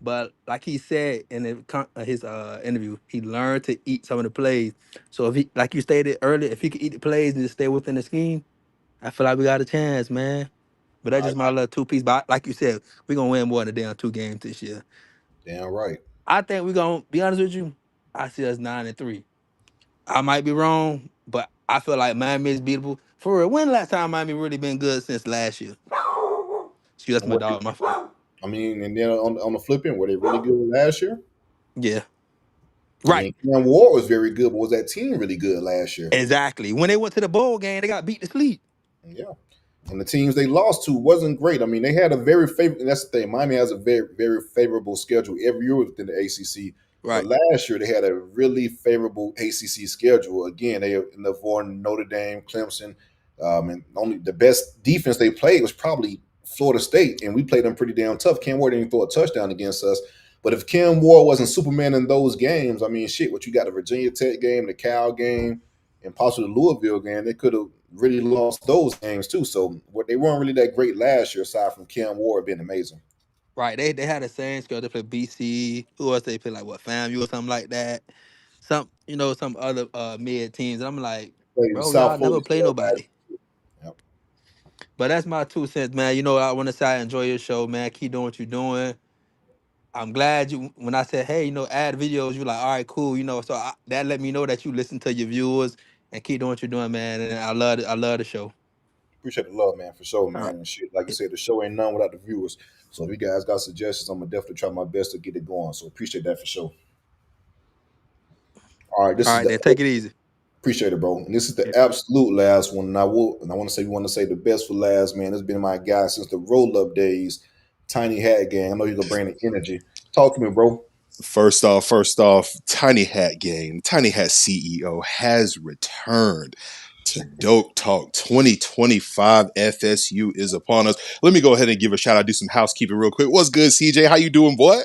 But like he said in his interview, he learned to eat some of the plays. So if he, like you stated earlier, if he could eat the plays and just stay within the scheme, I feel like we got a chance, man. But that's I just my little two piece. But like you said, we're gonna win more than damn 2 games this year. damn right. I think we're gonna be honest with you. I see us 9-3. I might be wrong, but I feel like Miami is beatable. For real, when last time Miami really been good since last year? Excuse, that's And my what dog, my fault. I mean, and then on the flip end, were they really good last year? Yeah. I Right. mean, Cam Ward was very good, but was that team really good last year? Exactly. When they went to the bowl game, they got beat to sleep. Yeah. And the teams they lost to wasn't great. I mean, they had a very favorable. That's the thing. Miami has a very, very favorable schedule every year within the ACC. But Right. last year they had a really favorable ACC schedule. Again, they in the for Notre Dame, Clemson, and only the best defense they played was probably Florida State, and we played them pretty damn tough. Cam Ward didn't throw a touchdown against us. But if Cam Ward wasn't Superman in those games, I mean, shit, what you got the Virginia Tech game, the Cal game, and possibly the Louisville game, they could have really lost those games too. So what they weren't really that great last year, aside from Cam Ward being amazing. Right. They had the same schedule. They played BC. Who else they play? Like what, FAMU or something like that. Some other mid teams. And I'm like, Played bro, South y'all never Florida play State last nobody. year. Yep. But that's my 2 cents, man. I want to say I enjoy your show, man. Keep doing what you're doing. I'm glad when I said, hey, add videos, you like, all right, cool, So that let me know that you listen to your viewers and keep doing what you're doing, man. And I love the show. Appreciate the love, man, for sure, All right, man. And shit, like you said, the show ain't none without the viewers. So if you guys got suggestions, I'm gonna definitely try my best to get it going. So appreciate that for sure. All right, this all is right, the then take it easy. appreciate it, bro. And this is the Yeah. absolute last one. And I want to say, we want to say the best for last, man. This has been my guy since the roll up days. Tiny Hat Gang. I know you're gonna bring the energy. Talk to me, bro. First off, Tiny Hat Gang, Tiny Hat CEO has returned to Doak Talk 2025. FSU is upon us. Let me go ahead and give a shout out, do some housekeeping real quick. What's good, CJ? How you doing, boy?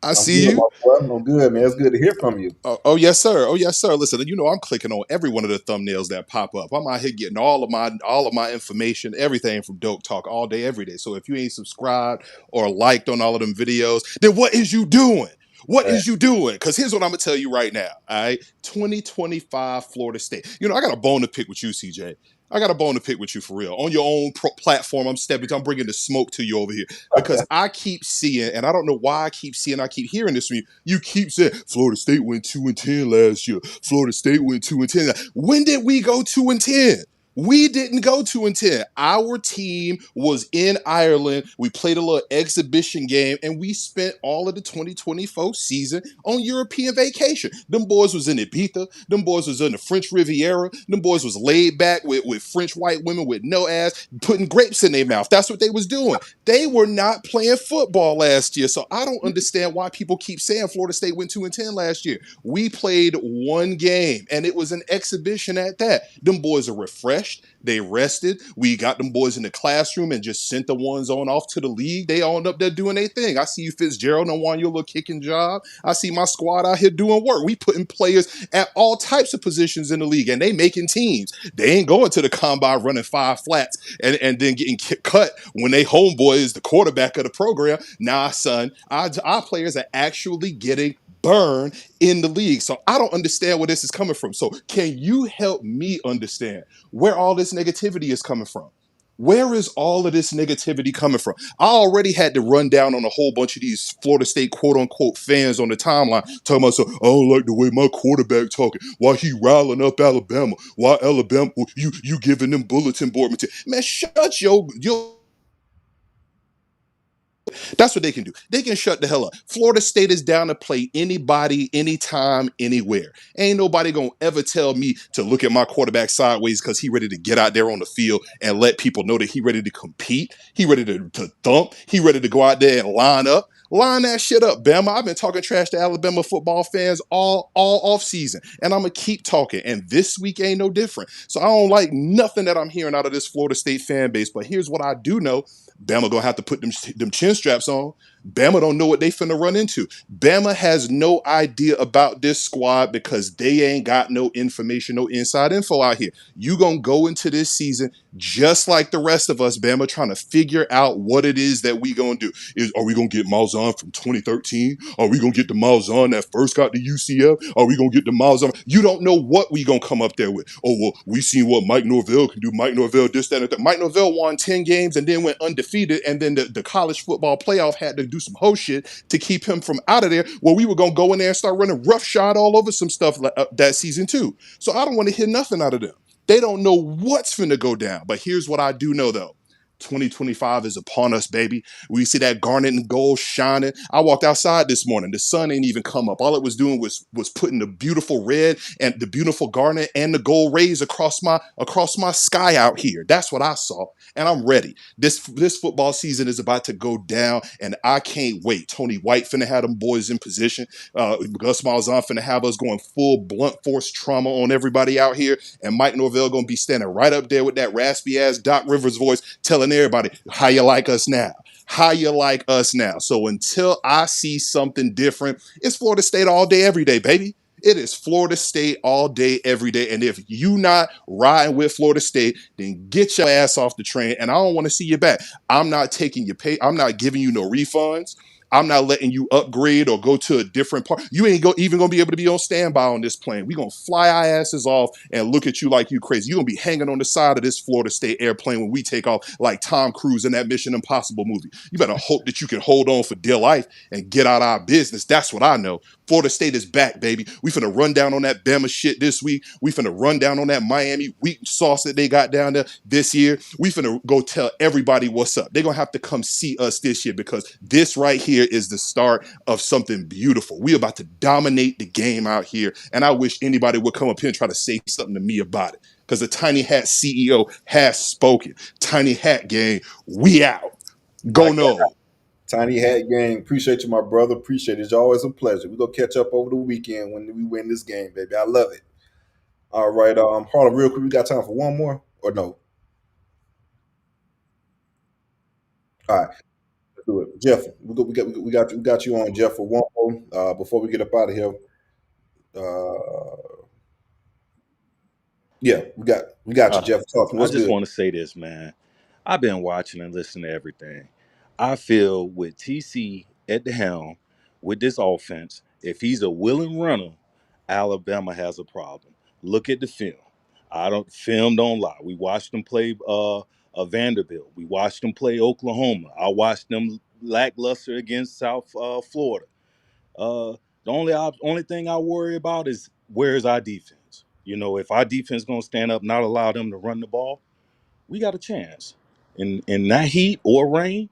I I'm see good, you. my boy. I'm good, man. It's good to hear from you. Oh, yes, sir. Oh yes, sir. Listen, I'm clicking on every one of the thumbnails that pop up. I'm out here getting all of my information, everything from Dope Talk all day, every day. So if you ain't subscribed or liked on all of them videos, then what is you doing? What Right. is you doing? Because here's what I'm gonna tell you right now. All right, 2025 Florida State. I got a bone to pick with you, CJ. I got a bone to pick with you for real. On your own platform, I'm bringing the smoke to you over here because I keep seeing, and I don't know why I keep hearing this from you. You keep saying Florida State went 2-10 last year. Florida State went 2-10. When did we go 2-10? We didn't go 2-10. Our team was in Ireland. We played a little exhibition game, and we spent all of the 2024 season on European vacation. Them boys was in Ibiza. Them boys was in the French Riviera. Them boys was laid back with French white women with no ass, putting grapes in their mouth. That's what they was doing. They were not playing football last year, so I don't understand why people keep saying Florida State went 2-10 last year. We played one game, and it was an exhibition at that. Them boys are refreshed. They rested. We got them boys in the classroom and just sent the ones on off to the league. They all up there doing their thing. I see you, Fitzgerald, and on your little kicking job. I see my squad out here doing work. We putting players at all types of positions in the league, and they making teams. They ain't going to the combine running five flats and then getting cut when they homeboy is the quarterback of the program. Nah, son, our players are actually getting burn in the league. So I don't understand where this is coming from. So can you help me understand where all this negativity is coming from? Where is all of this negativity coming from? I already had to run down on a whole bunch of these Florida State quote unquote fans on the timeline talking about, so I don't like the way my quarterback talking. Why he riling up Alabama? Why Alabama? You giving them bulletin board material? Man, shut your. That's what they can do. They can shut the hell up. Florida State is down to play anybody, anytime, anywhere. Ain't nobody gonna ever tell me to look at my quarterback sideways because he ready to get out there on the field and let people know that he ready to compete. He ready to thump. He ready to go out there and line up. Line that shit up, Bama. I've been talking trash to Alabama football fans all off season, and I'm gonna keep talking. And this week ain't no different. So I don't like nothing that I'm hearing out of this Florida State fan base. But here's what I do know: Bama gonna have to put them chin straps on. Bama don't know what they finna run into. Bama has no idea about this squad because they ain't got no information, no inside info out here. You gonna go into this season just like the rest of us, Bama, trying to figure out what it is that we gonna do. Are we gonna get Malzahn from 2013? Are we gonna get the Malzahn that first got to UCF? Are we gonna get the Malzahn? You don't know what we gonna come up there with. Oh well, we seen what Mike Norvell can do. Mike Norvell this, that, and that. Mike Norvell won 10 games and then went undefeated, and then the college football playoff had to do some whole shit to keep him from out of there. Well, we were gonna go in there and start running roughshod all over some stuff that season too. So I don't want to hear nothing out of them. They don't know what's finna go down. But here's what I do know though. 2025 is upon us, baby. We see that garnet and gold shining. I walked outside this morning. The sun ain't even come up. All it was doing was putting the beautiful red and the beautiful garnet and the gold rays across my sky out here. That's what I saw, and I'm ready. This football season is about to go down, and I can't wait. Tony White finna have them boys in position. Gus Malzahn finna have us going full blunt force trauma on everybody out here, and Mike Norvell gonna be standing right up there with that raspy ass Doc Rivers voice, telling everybody how you like us now. How you like us now. So until I see something different, it's Florida State all day, every day, baby. It is Florida State all day, every day. And if you not riding with Florida State, then get your ass off the train. And I don't want to see you back. I'm not taking your pay. I'm not giving you no refunds. I'm not letting you upgrade or go to a different part. You ain't even gonna be able to be on standby on this plane. We gonna fly our asses off and look at you like you crazy. You gonna be hanging on the side of this Florida State airplane when we take off, like Tom Cruise in that Mission Impossible movie. You better hope that you can hold on for dear life and get out our business. That's what I know. Florida State is back, baby. We finna run down on that Bama shit this week. We finna run down on that Miami wheat sauce that they got down there this year. We finna go tell everybody what's up. They're gonna have to come see us this year because this right here is the start of something beautiful. We about to dominate the game out here, and I wish anybody would come up here and try to say something to me about it. Because the Tiny Hat CEO has spoken. Tiny Hat gang, we out. I Go no. Tiny Hat Gang, appreciate you, my brother. Appreciate it. It's always a pleasure. We're gonna catch up over the weekend when we win this game, baby. I love it. All right, Harlan, real quick, we got time for one more or no? All right, let's do it. Jeff, we got you on, Jeff, for one more. Before we get up out of here, uh, yeah, we got you, Uh, Jeff. Talk. I What's just good? want to say this, man. I've been watching and listening to everything. I feel with TC at the helm with this offense, if he's a willing runner, Alabama has a problem. Look at the film. Film don't lie. We watched them play Vanderbilt. We watched them play Oklahoma. I watched them lackluster against South Florida. The only thing I worry about is where's our defense. You know, if our defense gonna stand up, not allow them to run the ball, we got a chance. In that heat or rain,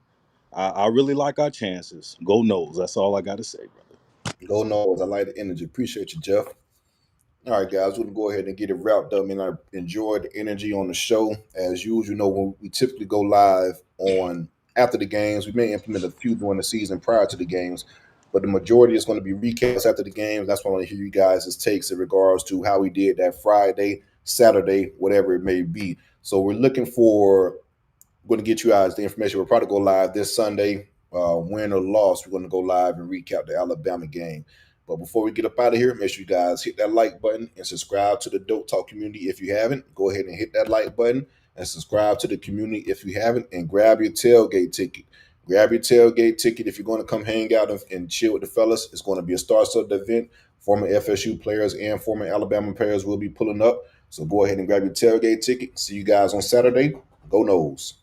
I really like our chances. Go Noles. That's all I got to say, brother. Go Noles. I like the energy. Appreciate you, Jeff. All right, guys, we're gonna go ahead and get it wrapped up. And I enjoyed the energy on the show as usual. You know, when we typically go live on after the games, we may implement a few during the season prior to the games, but the majority is going to be recaps after the games. That's why I want to hear you guys' takes in regards to how we did that Friday, Saturday, whatever it may be. So we're looking for going to get you guys the information. We'll probably go live this Sunday, win or loss. We're going to go live and recap the Alabama game. But before we get up out of here, make sure you guys hit that like button and subscribe to the Doak Talk community if you haven't. Go ahead and hit that like button and subscribe to the community if you haven't, and grab your tailgate ticket. Grab your tailgate ticket if you're going to come hang out and chill with the fellas. It's going to be a star-studded event. Former FSU players and former Alabama players will be pulling up. So go ahead and grab your tailgate ticket. See you guys on Saturday. Go Noles.